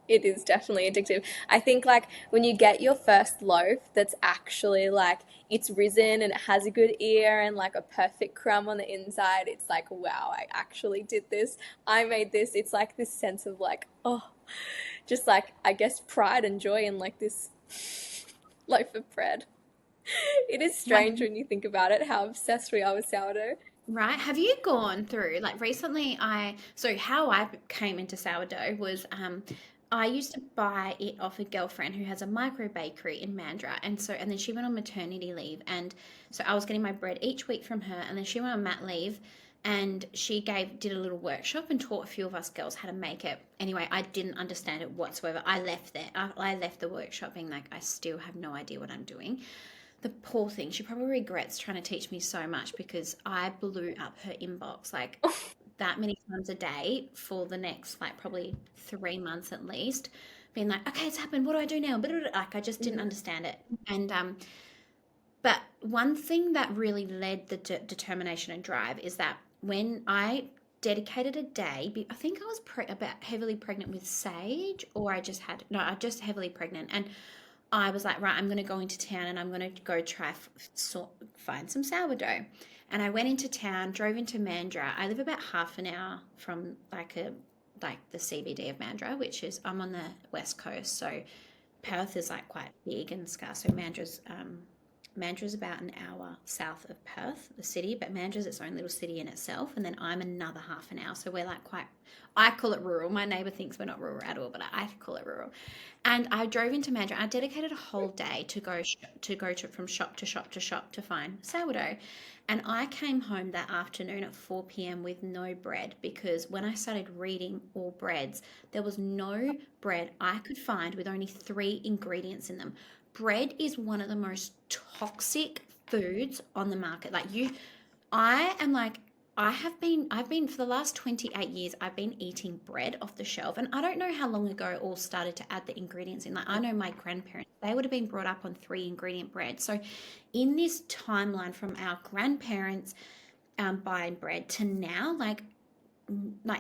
It is definitely addictive. I think like when you get your first loaf that's actually like it's risen and it has a good ear and like a perfect crumb on the inside, it's like, wow, I actually did this. I made this. It's like this sense of like, oh, just like I guess pride and joy in like this loaf of bread. It is strange when you think about it how obsessed we are with sourdough. Right. Have you gone through, like recently so how I came into sourdough was I used to buy it off a girlfriend who has a micro bakery in Mandurah, and then she went on maternity leave, and so I was getting my bread each week from her, and then she went on mat leave, and she did a little workshop and taught a few of us girls how to make it. Anyway, I didn't understand it whatsoever. I left the workshop being like, I still have no idea what I'm doing. The poor thing, she probably regrets trying to teach me so much, because I blew up her inbox like that many times a day for the next like probably 3 months at least, being like, okay, it's happened. What do I do now? But like I just didn't Mhm. understand it. And but one thing that really led the determination and drive is that when I dedicated a day, I think I was about heavily pregnant with Sage, or I just had, no, I just heavily pregnant. And I was like, right, I'm going to go into town and I'm going to go try find some sourdough. And I went into town, drove into Mandurah. I live about half an hour from like the CBD of Mandurah, which is I'm on the west coast, so Perth is like quite big and scarce. So Mandra's about an hour south of Perth, the city, but Mandra's its own little city in itself. And then I'm another half an hour. So we're like quite, I call it rural. My neighbour thinks we're not rural at all, but I call it rural. And I drove into Mandra. I dedicated a whole day to from shop to shop to shop to find sourdough. And I came home that afternoon at 4 p.m. with no bread, because when I started reading all breads, there was no bread I could find with only 3 ingredients in them. Bread is one of the most toxic foods on the market. I am like, I've been for the last 28 years, I've been eating bread off the shelf. And I don't know how long ago it all started to add the ingredients in. Like, I know my grandparents, they would have been brought up on 3 ingredient bread. So in this timeline from our grandparents buying bread to now, like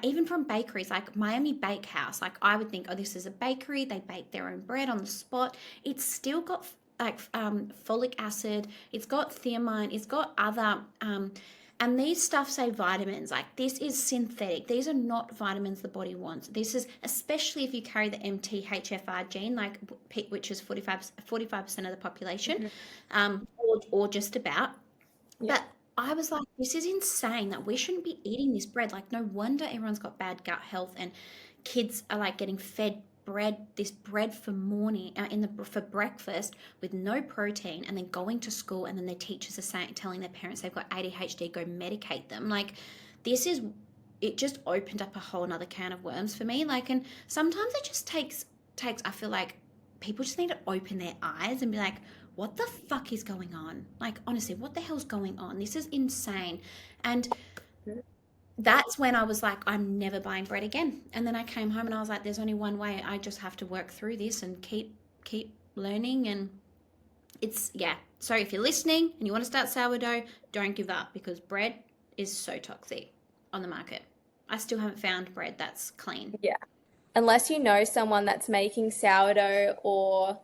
even from bakeries like Miami Bakehouse, like I would think, oh, this is a bakery, they bake their own bread on the spot. It's still got like folic acid, it's got thiamine, it's got other and these stuff say vitamins. Like, this is synthetic, these are not vitamins the body wants. This is, especially if you carry the MTHFR gene, like which is 45% of the population, or just about. Yeah. But I was like, this is insane that we shouldn't be eating this bread. Like, no wonder everyone's got bad gut health, and kids are like getting fed this bread for morning for breakfast with no protein, and then going to school, and then their teachers are telling their parents they've got ADHD, go medicate them. Like, this is, it just opened up a whole nother can of worms for me. Like, and sometimes it just takes I feel like people just need to open their eyes and be like, what the fuck is going on? Like, honestly, what the hell's going on? This is insane. And that's when I was like, I'm never buying bread again. And then I came home and I was like, there's only one way. I just have to work through this and keep learning. And it's, yeah. So if you're listening and you want to start sourdough, don't give up, because bread is so toxic on the market. I still haven't found bread that's clean. Yeah. Unless you know someone that's making sourdough, or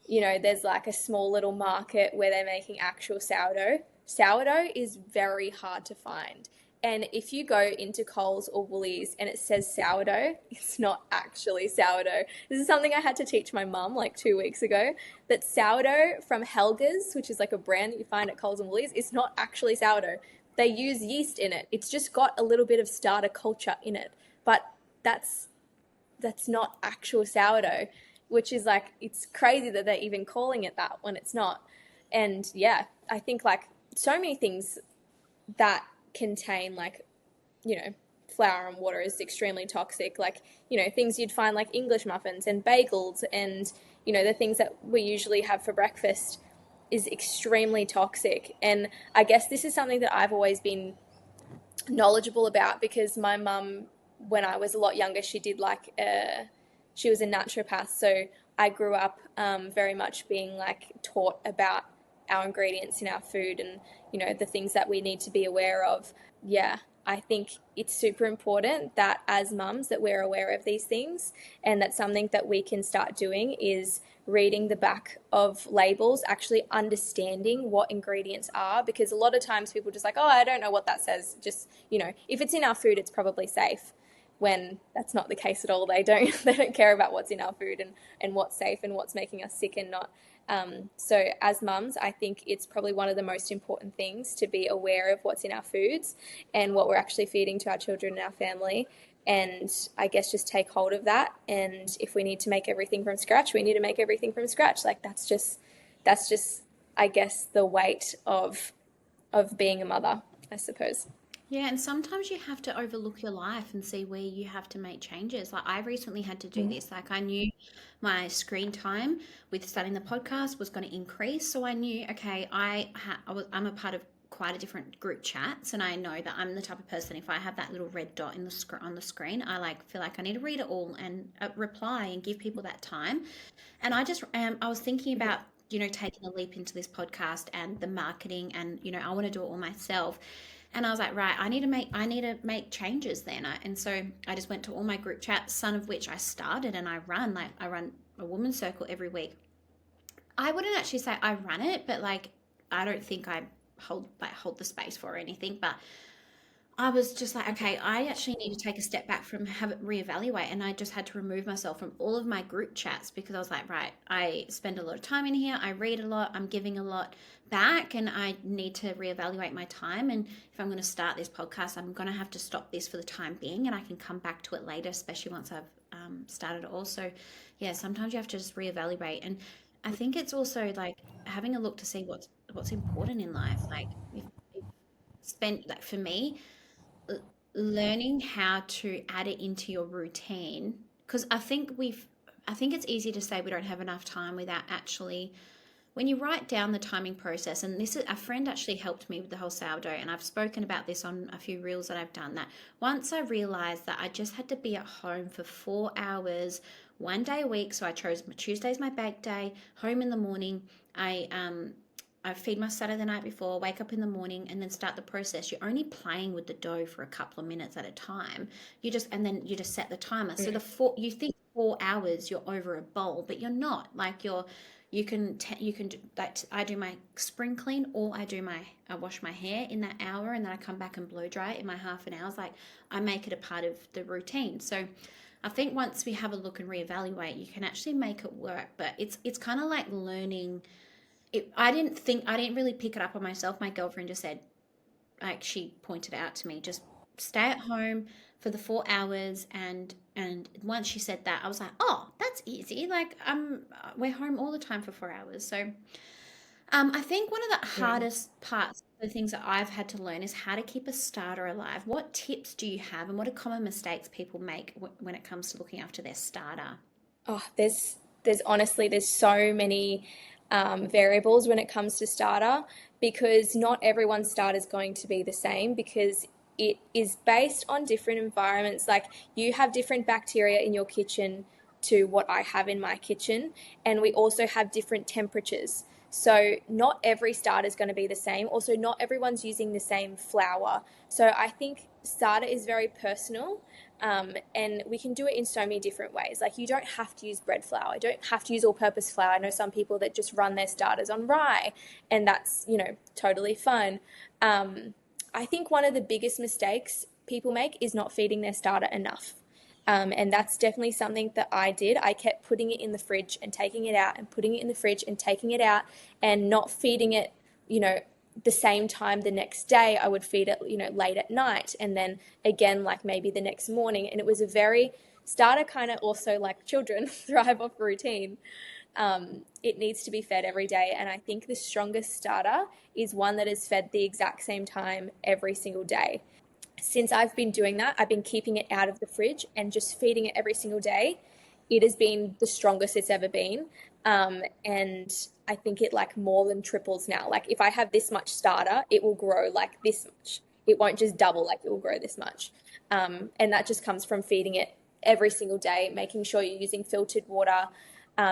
there's like a small little market where they're making actual sourdough. Sourdough is very hard to find. And if you go into Coles or Woolies and it says sourdough, it's not actually sourdough. This is something I had to teach my mum like 2 weeks ago, that sourdough from Helga's, which is like a brand that you find at Coles and Woolies, is not actually sourdough. They use yeast in it. It's just got a little bit of starter culture in it. But that's not actual sourdough, which is like, it's crazy that they're even calling it that when it's not. And yeah, I think like so many things that contain like, flour and water is extremely toxic. Like, things you'd find like English muffins and bagels and, the things that we usually have for breakfast is extremely toxic. And I guess this is something that I've always been knowledgeable about, because my mum, when I was a lot younger, she did like she was a naturopath, so I grew up very much being like taught about our ingredients in our food, and the things that we need to be aware of. Yeah, I think it's super important that as mums that we're aware of these things, and that's something that we can start doing is reading the back of labels, actually understanding what ingredients are, because a lot of times people just like, oh, I don't know what that says, just if it's in our food it's probably safe, when that's not the case at all. They don't care about what's in our food and what's safe and what's making us sick and not. So as mums, I think it's probably one of the most important things to be aware of what's in our foods and what we're actually feeding to our children and our family. And I guess just take hold of that. And if we need to make everything from scratch, we need to make everything from scratch. Like, that's just, I guess, the weight of being a mother, I suppose. Yeah, and sometimes you have to overlook your life and see where you have to make changes. Like, I recently had to do this. Like, I knew my screen time with starting the podcast was going to increase, so I knew, okay, I'm a part of quite a different group chats, and I know that I'm the type of person, if I have that little red dot on the screen, I like feel like I need to read it all and reply and give people that time. And I was thinking about taking a leap into this podcast and the marketing, and I want to do it all myself. And I was like, right, I need to make changes then. And so I just went to all my group chats, some of which I started, and I run a women's circle every week. I wouldn't actually say I run it, but like I don't think I hold the space for or anything. But I was just like, okay, I actually need to take a step back from have it reevaluate, and I just had to remove myself from all of my group chats because I was like, right, I spend a lot of time in here, I read a lot, I'm giving a lot back, and I need to reevaluate my time. And if I'm going to start this podcast, I'm going to have to stop this for the time being, and I can come back to it later, especially once I've started it all. So, yeah, sometimes you have to just reevaluate, and I think it's also like having a look to see what's important in life. Like if spent like for me learning how to add it into your routine, because I think it's easy to say we don't have enough time without actually, when you write down the timing process. And this is a friend actually helped me with the whole sourdough, and I've spoken about this on a few reels that I've done, that once I realized that I just had to be at home for 4 hours 1 day a week. So I chose Tuesday's my bake day, home in the morning. I feed my starter the night before, wake up in the morning, and then start the process. You're only playing with the dough for a couple of minutes at a time. And then you just set the timer. So you think 4 hours you're over a bowl, but you're not. Like you can do that. I do my spring clean, or I wash my hair in that hour, and then I come back and blow dry it in my half an hour. It's like I make it a part of the routine. So I think once we have a look and reevaluate, you can actually make it work. But it's kind of like learning I didn't really pick it up on myself. My girlfriend just said, like she pointed out to me, just stay at home for the 4 hours. And once she said that, I was like, oh, that's easy. Like we're home all the time for 4 hours. So I think one of the hardest parts, the things that I've had to learn, is how to keep a starter alive. What tips do you have, and what are common mistakes people make when it comes to looking after their starter? Oh, there's honestly there's so many variables when it comes to starter, because not everyone's starter is going to be the same, because it is based on different environments. Like you have different bacteria in your kitchen to what I have in my kitchen, and we also have different temperatures. So not every starter is going to be the same. Also, not everyone's using the same flour. So I think starter is very personal, and we can do it in so many different ways. Like you don't have to use bread flour. You don't have to use all-purpose flour. I know some people that just run their starters on rye, and that's, totally fine. I think one of the biggest mistakes people make is not feeding their starter enough. And that's definitely something that I did. I kept putting it in the fridge and taking it out, and putting it in the fridge and taking it out, and not feeding it, you know, the same time the next day. I would feed it, late at night, and then again, like maybe the next morning. And it was a very starter kind of, also like children thrive off routine. It needs to be fed every day. And I think the strongest starter is one that is fed the exact same time every single day. Since I've been doing that, I've been keeping it out of the fridge and just feeding it every single day. It has been the strongest it's ever been. And I think it like more than triples now. Like if I have this much starter, it will grow like this much. It won't just double, like it will grow this much. And that just comes from feeding it every single day, making sure you're using filtered water.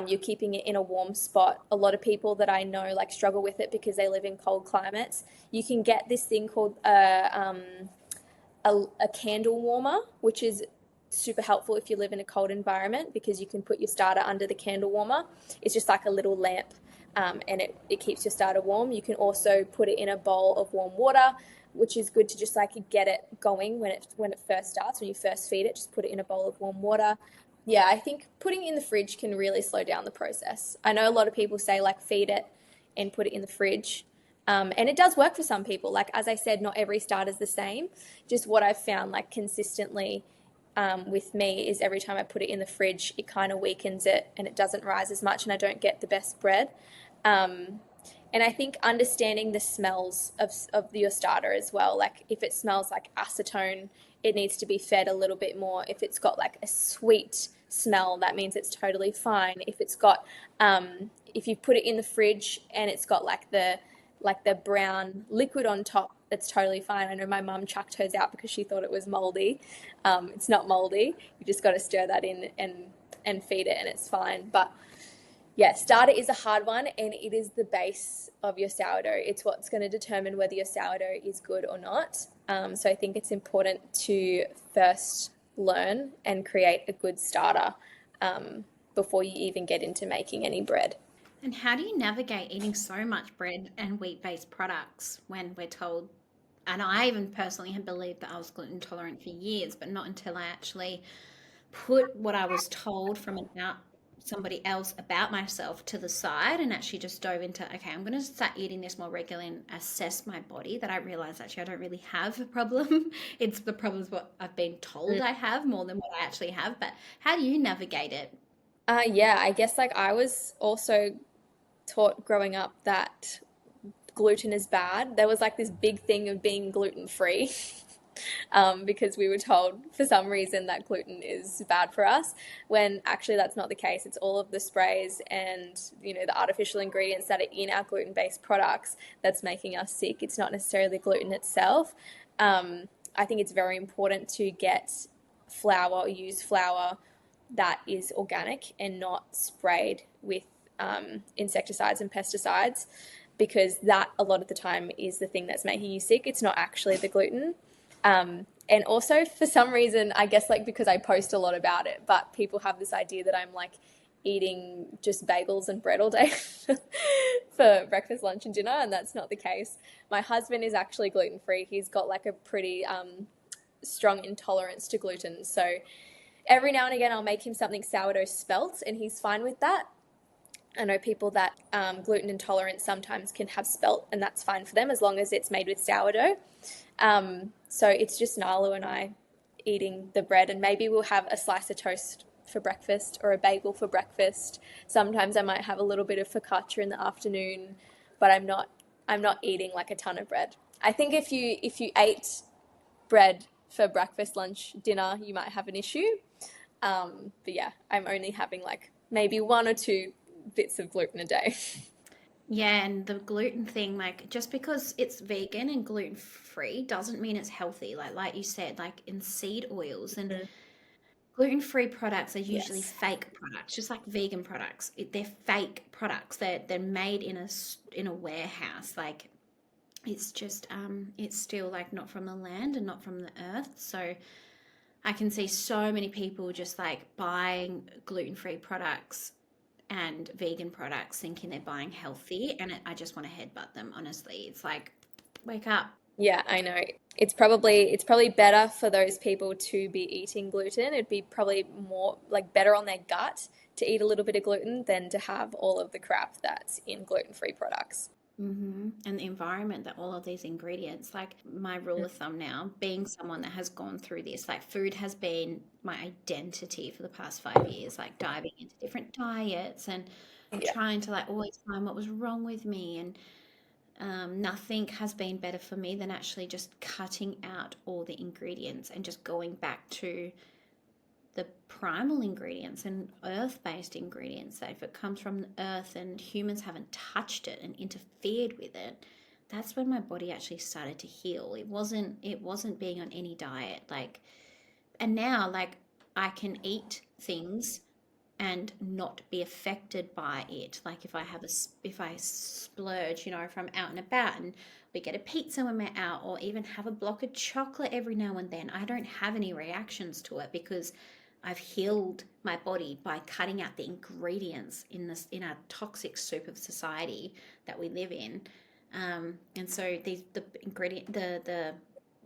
You're keeping it in a warm spot. A lot of people that I know like struggle with it because they live in cold climates. You can get this thing called a candle warmer, which is super helpful if you live in a cold environment, because you can put your starter under the candle warmer. It's just like a little lamp, and it keeps your starter warm. You can also put it in a bowl of warm water, which is good to just like get it going when it first starts, when you first feed it. Just put it in a bowl of warm water. Yeah, I think putting it in the fridge can really slow down the process. I know a lot of people say like feed it and put it in the fridge. And it does work for some people. Like, as I said, not every starter is the same. Just what I've found like consistently with me is every time I put it in the fridge, it kind of weakens it and it doesn't rise as much, and I don't get the best bread. Um, and I think understanding the smells of your starter as well. Like if it smells like acetone, it needs to be fed a little bit more. If it's got like a sweet smell, that means it's totally fine. If it's got, if you put it in the fridge and it's got like the brown liquid on top, that's totally fine. I know my mum chucked hers out because she thought it was moldy. It's not moldy. You just got to stir that in and feed it, and it's fine. But Yeah, starter is a hard one, and it is the base of your sourdough. It's what's going to determine whether your sourdough is good or not. So I think it's important to first learn and create a good starter before you even get into making any bread. And how do you navigate eating so much bread and wheat-based products when we're told, and I even personally had believed that I was gluten intolerant for years, but not until I actually put what I was told from somebody else about myself to the side and actually just dove into, okay, I'm going to start eating this more regularly and assess my body, that I realized actually I don't really have a problem. It's the problems what I've been told I have more than what I actually have. But how do you navigate it? Yeah, I guess like I was also taught growing up that gluten is bad. There was like this big thing of being gluten free. Because we were told for some reason that gluten is bad for us, when actually that's not the case. It's all of the sprays and the artificial ingredients that are in our gluten-based products that's making us sick. It's not necessarily the gluten itself. I think it's very important to get flour or use flour that is organic and not sprayed with insecticides and pesticides, because that a lot of the time is the thing that's making you sick. It's not actually the gluten. And also, for some reason, I guess like because I post a lot about it, but people have this idea that I'm like eating just bagels and bread all day for breakfast, lunch, and dinner, and that's not the case. My husband is actually gluten free. He's got like a pretty strong intolerance to gluten, so every now and again I'll make him something sourdough spelt, and he's fine with that. I know people that gluten intolerant sometimes can have spelt, and that's fine for them as long as it's made with sourdough. So it's just Nala and I eating the bread, and maybe we'll have a slice of toast for breakfast or a bagel for breakfast. Sometimes I might have a little bit of focaccia in the afternoon, but I'm not eating like a ton of bread. I think if you ate bread for breakfast, lunch, dinner, you might have an issue. But yeah, I'm only having like maybe one or two bits of gluten a day. Yeah, and the gluten thing, like just because it's vegan and gluten free doesn't mean it's healthy. Like you said, like in seed oils and Mm. gluten-free products are usually Yes. fake products, just like vegan products. They're fake products. They're made in a warehouse. Like it's still like not from the land and not from the earth. So I can see so many people just like buying gluten-free products and vegan products thinking they're buying healthy, and I just want to headbutt them, honestly. It's like, wake up. Yeah, I know. It's probably better for those people to be eating gluten. It'd be probably more like better on their gut to eat a little bit of gluten than to have all of the crap that's in gluten-free products. And the environment that all of these ingredients, like my rule of thumb now, being someone that has gone through this, like food has been my identity for the past 5 years, like diving into different diets and Yeah. trying to like always find what was wrong with me. And nothing has been better for me than actually just cutting out all the ingredients and just going back to the primal ingredients and earth-based ingredients. That if it comes from the earth and humans haven't touched it and interfered with it, that's when my body actually started to heal. It wasn't being on any diet. Like, and now like I can eat things and not be affected by it. Like if I splurge, if I'm out and about and we get a pizza when we're out, or even have a block of chocolate every now and then, I don't have any reactions to it because I've healed my body by cutting out the ingredients in our toxic soup of society that we live in. And so the ingredient the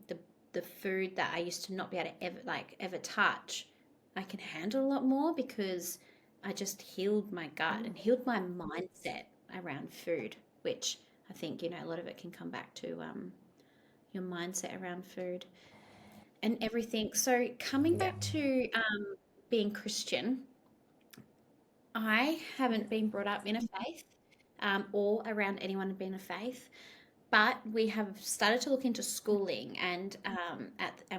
the food that I used to not be able to ever touch, I can handle a lot more because I just healed my gut and healed my mindset around food, which I think, a lot of it can come back to your mindset around food and everything. So, coming Yeah. back to being Christian, I haven't been brought up in a faith or around anyone being a faith, but we have started to look into schooling, and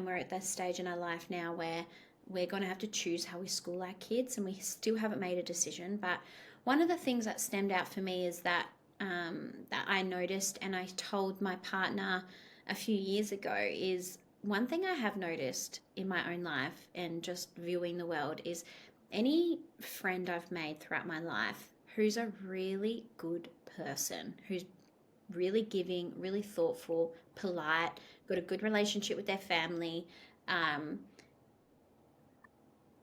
we're at that stage in our life now where we're going to have to choose how we school our kids, and we still haven't made a decision. But one of the things that stemmed out for me is that I noticed, and I told my partner a few years ago, is one thing I have noticed in my own life and just viewing the world is any friend I've made throughout my life who's a really good person, who's really giving, really thoughtful, polite, got a good relationship with their family, um,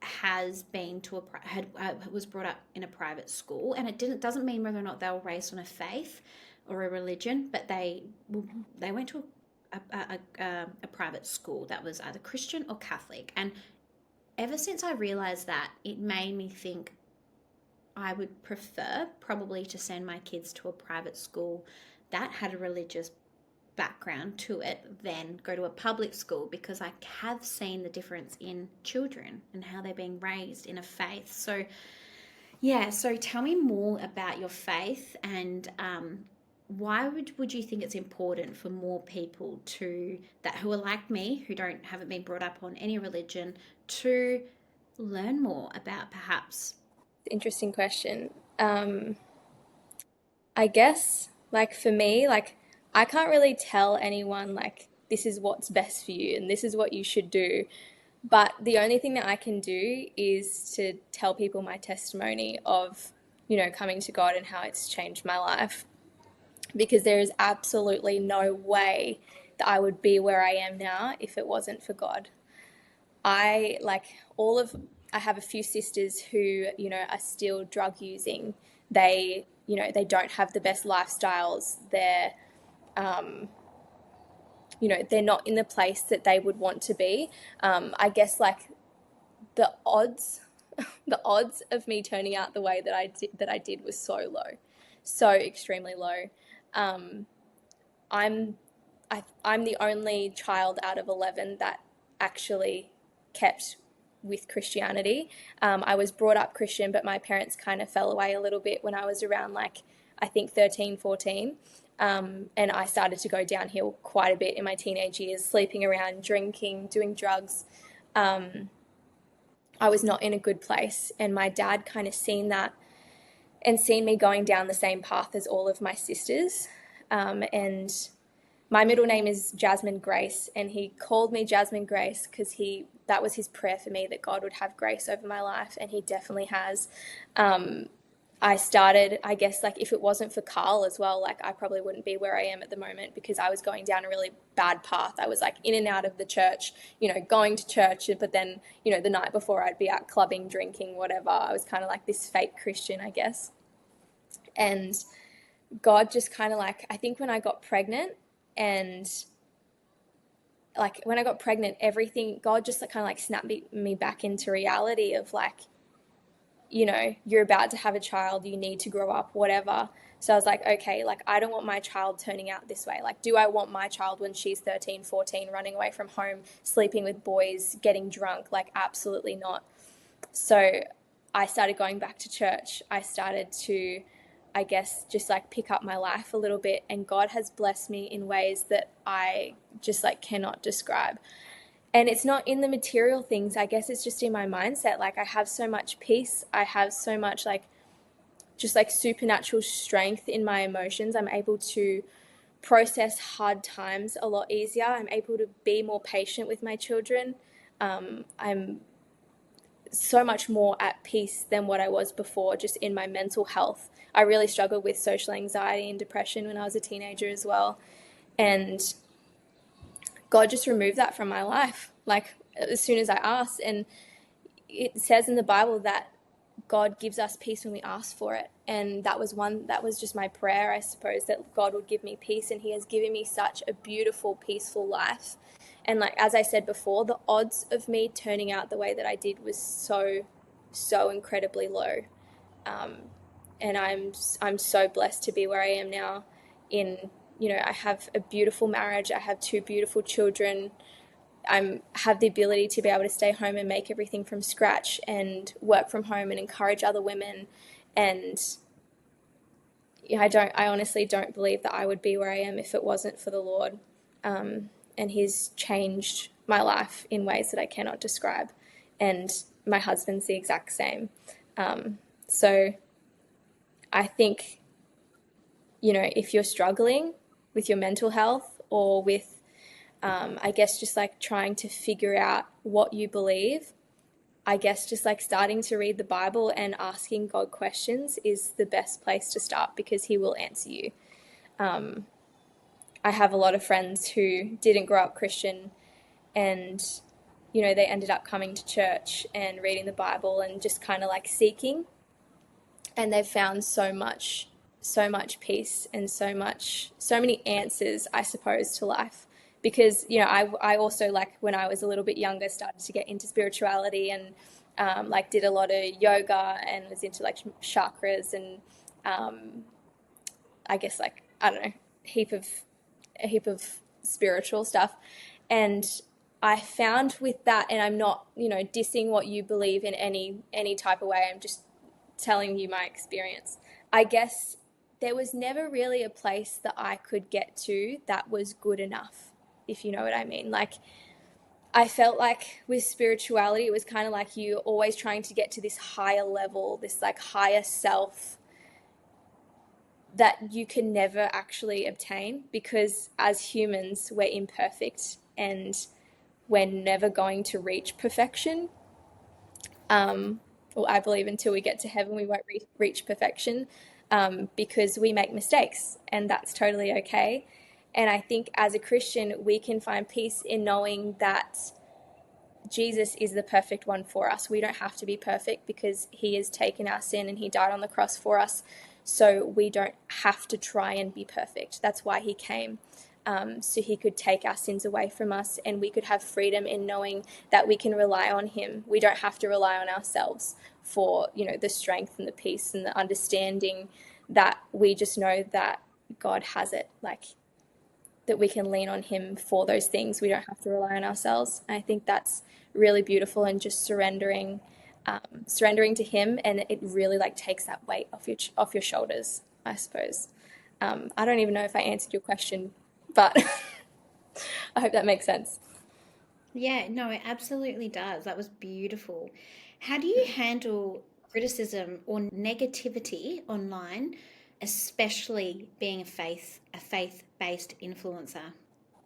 has been to a had was brought up in a private school, and it didn't doesn't mean whether or not they were raised on a faith or a religion, but they went to a private school that was either Christian or Catholic. And ever since I realized that, it made me think I would prefer probably to send my kids to a private school that had a religious background to it than go to a public school, because I have seen the difference in children and how they're being raised in a faith. So, yeah, so tell me more about your faith, and why would you think it's important for more people to that who are like me, who haven't been brought up on any religion, to learn more about perhaps. Interesting question. Um, I guess, like for me, like I can't really tell anyone like this is what's best for you and this is what you should do. But the only thing that I can do is to tell people my testimony of, coming to God and how it's changed my life. Because there is absolutely no way that I would be where I am now if it wasn't for God. I like all of I have a few sisters who, are still drug using. They don't have the best lifestyles. They're not in the place that they would want to be. I guess like the odds, the odds of me turning out the way that I did was so low, so extremely low. Um, I'm I'm the only child out of 11 that actually kept with Christianity. I was brought up Christian, but my parents kind of fell away a little bit when I was around like, I think 13, 14. And I started to go downhill quite a bit in my teenage years, sleeping around, drinking, doing drugs. Um, I was not in a good place. And my dad kind of seen that and seen me going down the same path as all of my sisters. And my middle name is Jasmine Grace, and he called me Jasmine Grace because that was his prayer for me, that God would have grace over my life, and he definitely has. I started, I guess, like if it wasn't for Carl as well, like I probably wouldn't be where I am at the moment, because I was going down a really bad path. I was like in and out of the church, going to church, but then, the night before I'd be out clubbing, drinking, whatever. I was kind of like this fake Christian, I guess. And God just kind of like, I think when I got pregnant, and like when I got pregnant, everything, God just like kind of like snapped me back into reality of like, you're about to have a child, you need to grow up, whatever. So I was like, okay, like I don't want my child turning out this way. Like, do I want my child when she's 13, 14, running away from home, sleeping with boys, getting drunk? Like, absolutely not. So I started going back to church. I started to, I guess, just like pick up my life a little bit, and God has blessed me in ways that I just like cannot describe. And it's not in the material things. I guess it's just in my mindset. Like I have so much peace. I have so much like just like supernatural strength in my emotions. I'm able to process hard times a lot easier. I'm able to be more patient with my children. I'm so much more at peace than what I was before, just in my mental health. I really struggled with social anxiety and depression when I was a teenager as well. And God just removed that from my life, like as soon as I asked. And it says in the Bible that God gives us peace when we ask for it. And that was just my prayer, I suppose, that God would give me peace. And he has given me such a beautiful, peaceful life. And like, as I said before, the odds of me turning out the way that I did was so, so incredibly low. Um, and I'm so blessed to be where I am now. I have a beautiful marriage. I have two beautiful children. I have the ability to be able to stay home and make everything from scratch and work from home and encourage other women. And I honestly don't believe that I would be where I am if it wasn't for the Lord. And he's changed my life in ways that I cannot describe. And my husband's the exact same. So I think, if you're struggling with your mental health, or with, I guess, just like trying to figure out what you believe, I guess just like starting to read the Bible and asking God questions is the best place to start because He will answer you. Um, I have a lot of friends who didn't grow up Christian and, they ended up coming to church and reading the Bible and just kind of like seeking. And they've found so much peace and so many answers, I suppose, to life. Because, I also, like, when I was a little bit younger, started to get into spirituality and, like, did a lot of yoga and was into, like, chakras and, um, I guess, like, I don't know, heap of, a heap of spiritual stuff. And I found with that, and I'm not, dissing what you believe in any type of way. I'm just telling you my experience. I guess there was never really a place that I could get to that was good enough, if you know what I mean. Like, I felt like with spirituality, it was kind of like you always trying to get to this higher level, this like higher self that you can never actually obtain because as humans, we're imperfect and we're never going to reach perfection. Well, I believe until we get to heaven, we won't reach perfection because we make mistakes, and that's totally okay. And I think as a Christian, we can find peace in knowing that Jesus is the perfect one for us. We don't have to be perfect because He has taken our sin and He died on the cross for us. So we don't have to try and be perfect. That's why He came. So He could take our sins away from us and we could have freedom in knowing that we can rely on Him. We don't have to rely on ourselves for, the strength and the peace and the understanding that we just know that God has it. Like, that we can lean on Him for those things. We don't have to rely on ourselves. And I think that's really beautiful and just surrendering to Him, and it really like takes that weight off your shoulders, I suppose. I don't even know if I answered your question, but I hope that makes sense. Yeah, no, it absolutely does. That was beautiful. How do you handle criticism or negativity online, especially being a faith-based influencer?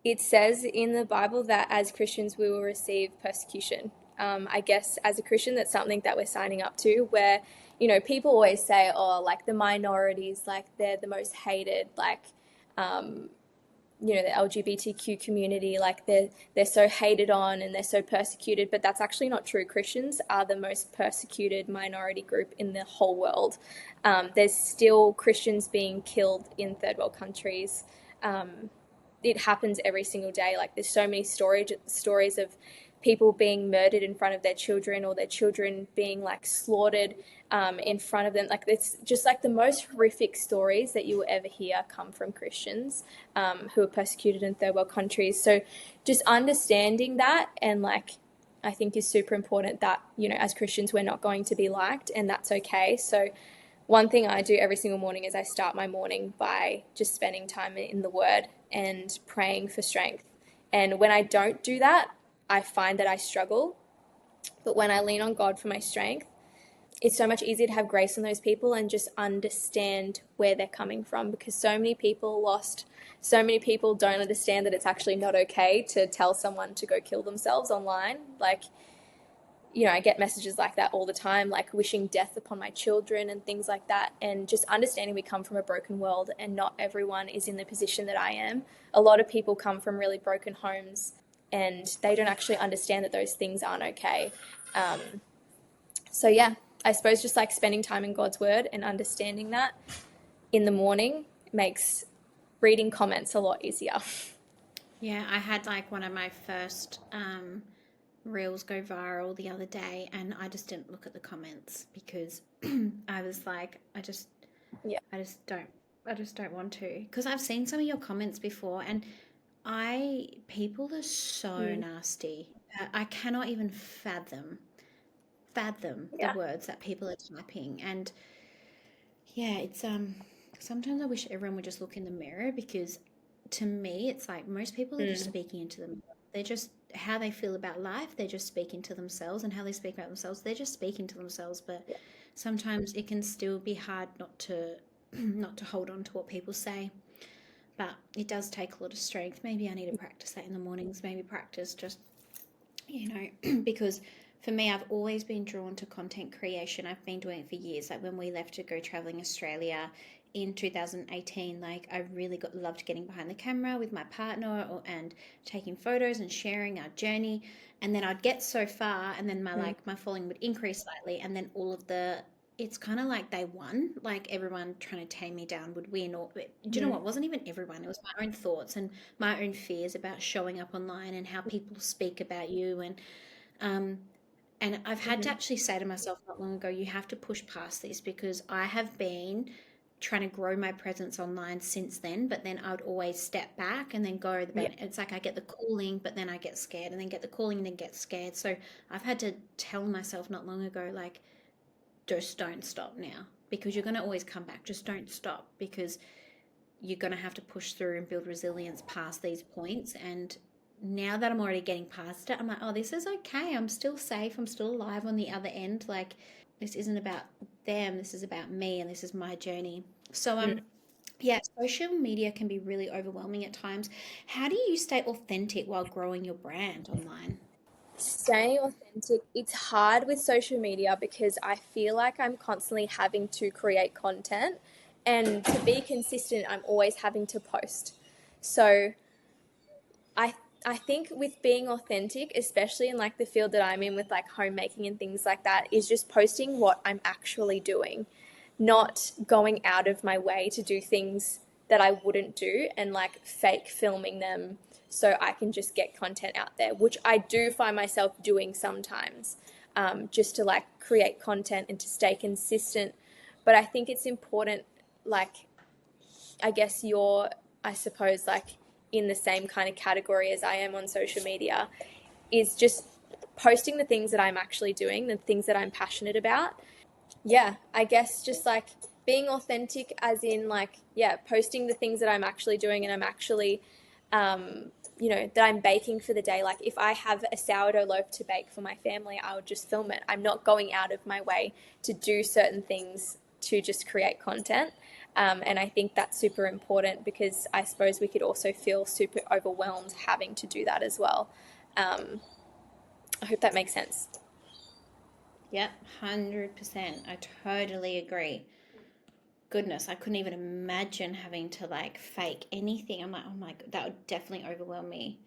It says in the Bible that as Christians we will receive persecution. I guess as a Christian, that's something that we're signing up to. Where people always say, "Oh, like the minorities, like they're the most hated." Like, um, the LGBTQ community, like they're so hated on and they're so persecuted. But that's actually not true. Christians are the most persecuted minority group in the whole world. There's still Christians being killed in third world countries. It happens every single day. Like, there's so many stories of people being murdered in front of their children, or their children being like slaughtered in front of them. Like, it's just like the most horrific stories that you will ever hear come from Christians who are persecuted in third world countries. So just understanding that, and like, I think is super important that, as Christians, we're not going to be liked, and that's okay. So one thing I do every single morning is I start my morning by just spending time in the Word and praying for strength. And when I don't do that, I find that I struggle. But when I lean on God for my strength, it's so much easier to have grace on those people and just understand where they're coming from, because so many people lost. So many people don't understand that it's actually not okay to tell someone to go kill themselves online. Like, I get messages like that all the time, like wishing death upon my children and things like that. And just understanding we come from a broken world and not everyone is in the position that I am. A lot of people come from really broken homes and they don't actually understand that those things aren't okay. Um, so, yeah, I suppose just like spending time in God's word and understanding that in the morning makes reading comments a lot easier. Yeah, I had like one of my first reels go viral the other day, and I just didn't look at the comments because I was like, Yeah. I just don't, I just don't want to. Because I've seen some of your comments before, and people are so Mm. nasty. I cannot even fathom the Yeah. words that people are typing, and yeah, it's sometimes I wish everyone would just look in the mirror, because to me it's like most people are just Mm. speaking into them. They're just how they feel about life, they're just speaking to themselves, and how they speak about themselves, they're just speaking to themselves. But Yeah. sometimes it can still be hard not to not to hold on to what people say. But it does take a lot of strength. Maybe I need to practice that in the mornings, maybe practice just because for me, I've always been drawn to content creation. I've been doing it for years. Like when we left to go traveling Australia in 2018, like I really loved getting behind the camera with my partner and taking photos and sharing our journey. And then I'd get so far, and then Mm. my following would increase slightly, and then all of the it's kind of like they won, like everyone trying to tame me down would win. Or do you know Mm. what? It wasn't even everyone. It was my own thoughts and my own fears about showing up online and how people speak about you. Um, and I've had to Mm-hmm. actually say to myself not long ago, you have to push past this, because I have been trying to grow my presence online since then, but then I would always step back and then go, Yeah. it's like I get the calling, but then I get scared, and then get the calling and then get scared. So I've had to tell myself not long ago, like, just don't stop now, because you're going to always come back. Just don't stop, because you're going to have to push through and build resilience past these points. And now that I'm already getting past it, I'm like, oh, this is okay. I'm still safe. I'm still alive on the other end. Like, this isn't about them. This is about me, and this is my journey. So, Mm. yeah, social media can be really overwhelming at times. How do you stay authentic while growing your brand online? Staying authentic, it's hard with social media because I feel like I'm constantly having to create content, and to be consistent, I'm always having to post. So I I think with being authentic, especially in like the field that I'm in with like homemaking and things like that, is just posting what I'm actually doing, not going out of my way to do things that I wouldn't do and like fake filming them so I can just get content out there, which I do find myself doing sometimes, just to like create content and to stay consistent. But I think it's important, like, I guess you're, I suppose, like in the same kind of category as I am on social media, is just posting the things that I'm actually doing, the things that I'm passionate about. Yeah, I guess just like being authentic, as in, like, yeah, posting the things that I'm actually doing and I'm actually, that I'm baking for the day. Like, if I have a sourdough loaf to bake for my family, I would just film it. I'm not going out of my way to do certain things to just create content. And I think that's super important because I suppose we could also feel super overwhelmed having to do that as well. Um, I hope that makes sense. Yep, 100%. I totally agree. Goodness, I couldn't even imagine having to like fake anything. I'm like, oh my God, that would definitely overwhelm me.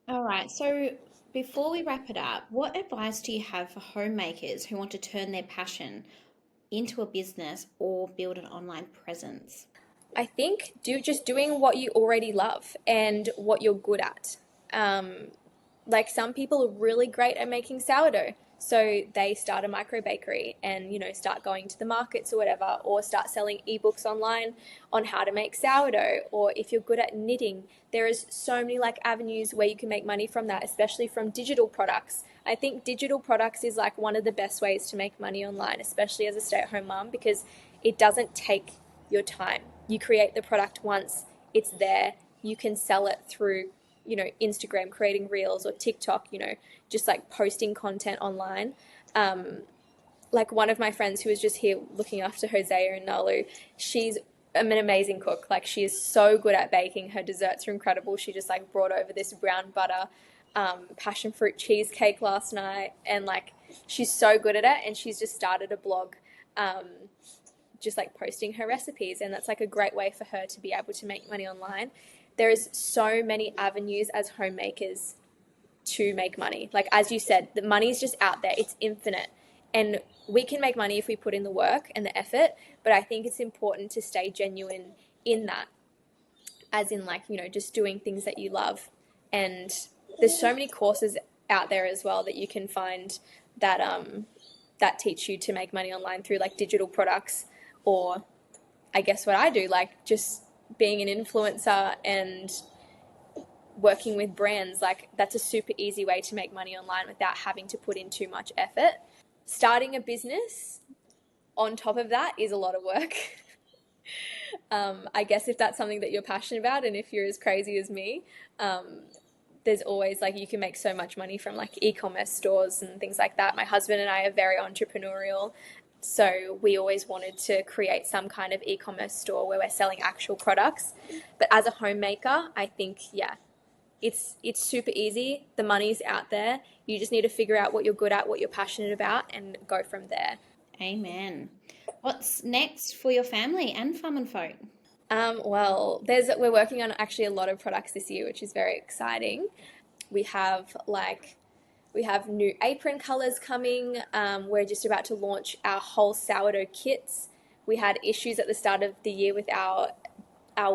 All right, so before we wrap it up, what advice do you have for homemakers who want to turn their passion into a business or build an online presence? I think doing what you already love and what you're good at. Like, some people are really great at making sourdough, so they start a micro bakery and start going to the markets or whatever, or start selling ebooks online on how to make sourdough. Or if you're good at knitting, there is so many like avenues where you can make money from that, especially from digital products. I think digital products is like one of the best ways to make money online, especially as a stay-at-home mom, because it doesn't take your time. You create the product once, it's there. You can sell it through, Instagram, creating reels, or TikTok, just like posting content online. Um, like, one of my friends who was just here looking after Hosea and Nalu, she's an amazing cook. Like, she is so good at baking. Her desserts are incredible. She just like brought over this brown butter passion fruit cheesecake last night, and like, she's so good at it. And she's just started a blog, um, just like posting her recipes, and that's like a great way for her to be able to make money online. There is so many avenues as homemakers to make money. Like, as you said, the money is just out there, it's infinite, and we can make money if we put in the work and the effort. But I think it's important to stay genuine in that, as in, like, just doing things that you love. And there's so many courses out there as well that you can find that that teach you to make money online through like digital products, or I guess what I do, like just being an influencer and working with brands. Like, that's a super easy way to make money online without having to put in too much effort. Starting a business on top of that is a lot of work. I guess if that's something that you're passionate about, and if you're as crazy as me, there's always like, you can make so much money from like e-commerce stores and things like that. My husband and I are very entrepreneurial, so we always wanted to create some kind of e-commerce store where we're selling actual products. But as a homemaker, I think, yeah, it's super easy. The money's out there. You just need to figure out what you're good at, what you're passionate about, and go from there. Amen. What's next for your family and Farm and Folk? Well, we're working on actually a lot of products this year, which is very exciting. We have new apron colors coming. We're just about to launch our whole sourdough kits. We had issues at the start of the year with our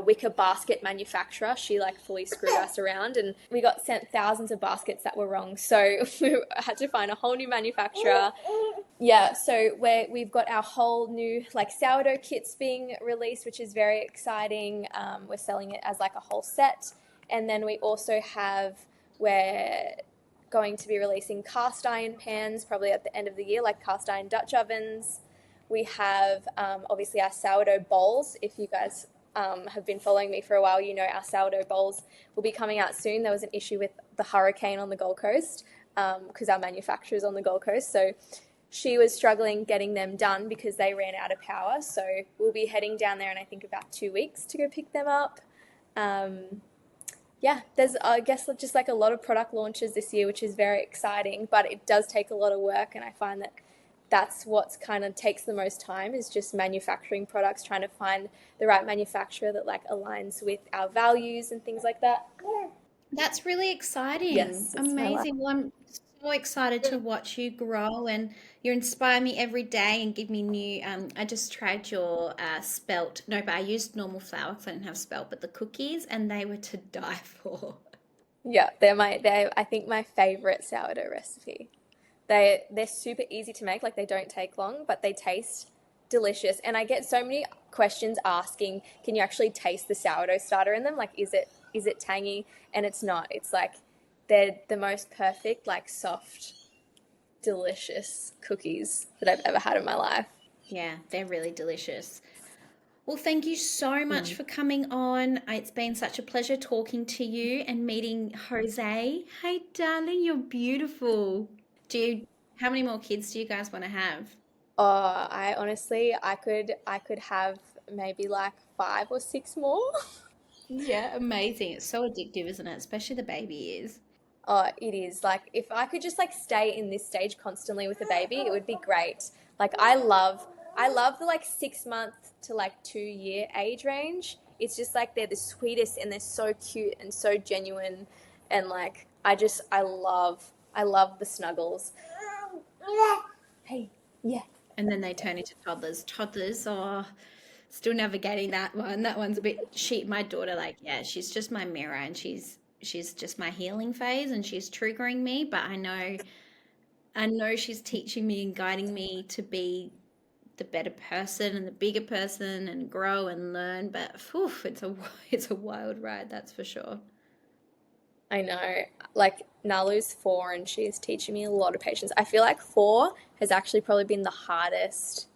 wicker basket manufacturer. She like fully screwed us around, and we got sent thousands of baskets that were wrong. So we had to find a whole new manufacturer. Yeah, so we've got our whole new like sourdough kits being released, which is very exciting. We're selling it as like a whole set, and then we also we're going to be releasing cast iron pans probably at the end of the year, like cast iron Dutch ovens. We have obviously our sourdough bowls. If you guys have been following me for a while, you know our sourdough bowls will be coming out soon. There was an issue with the hurricane on the Gold Coast because our manufacturer is on the Gold Coast. So she was struggling getting them done because they ran out of power. So we'll be heading down there in I think about 2 weeks to go pick them up. Yeah, there's I guess just like a lot of product launches this year, which is very exciting, but it does take a lot of work, and I find that that's what's kind of takes the most time is just manufacturing products, trying to find the right manufacturer that like aligns with our values and things like that. That's really exciting. Yes, it's my life. Amazing. Well, I'm so excited to watch you grow, and you inspire me every day and give me new. I just tried your spelt. No, but I used normal flour because I didn't have spelt, but the cookies, and they were to die for. Yeah, they're I think my favorite sourdough recipe. They're super easy to make, like they don't take long, but they taste delicious. And I get so many questions asking, can you actually taste the sourdough starter in them? Like is it tangy? And it's not. It's like they're the most perfect, like soft, delicious cookies that I've ever had in my life. Yeah, they're really delicious. Well, thank you so much Mm. for coming on. It's been such a pleasure talking to you and meeting Jose. Hey, darling, you're beautiful. How many more kids do you guys want to have? I honestly, I could have maybe like 5 or 6 more. Yeah, amazing. It's so addictive, isn't it? Especially the baby is. Oh, it is. Like if I could just like stay in this stage constantly with a baby, it would be great. Like I love the like 6 month to like 2 year age range. It's just like they're the sweetest and they're so cute and so genuine, and like I love the snuggles. Hey, yeah. And then they turn into toddlers. Toddlers, oh, still navigating that one. That one's a bit my daughter, like, yeah, she's just my mirror and she's just my healing phase and she's triggering me, but I know she's teaching me and guiding me to be the better person and the bigger person and grow and learn. But whew, it's a wild ride, that's for sure. I know. Like Nalu's 4 and she's teaching me a lot of patience. I feel like 4 has actually probably been the hardest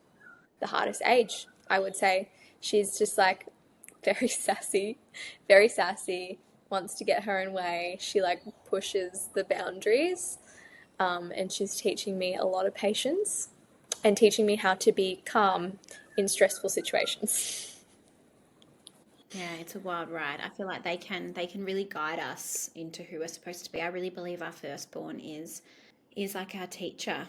age, I would say. She's just like very sassy, wants to get her own way. She like pushes the boundaries, and she's teaching me a lot of patience and teaching me how to be calm in stressful situations. Yeah, it's a wild ride. I feel like they can really guide us into who we're supposed to be. I really believe our firstborn is like our teacher.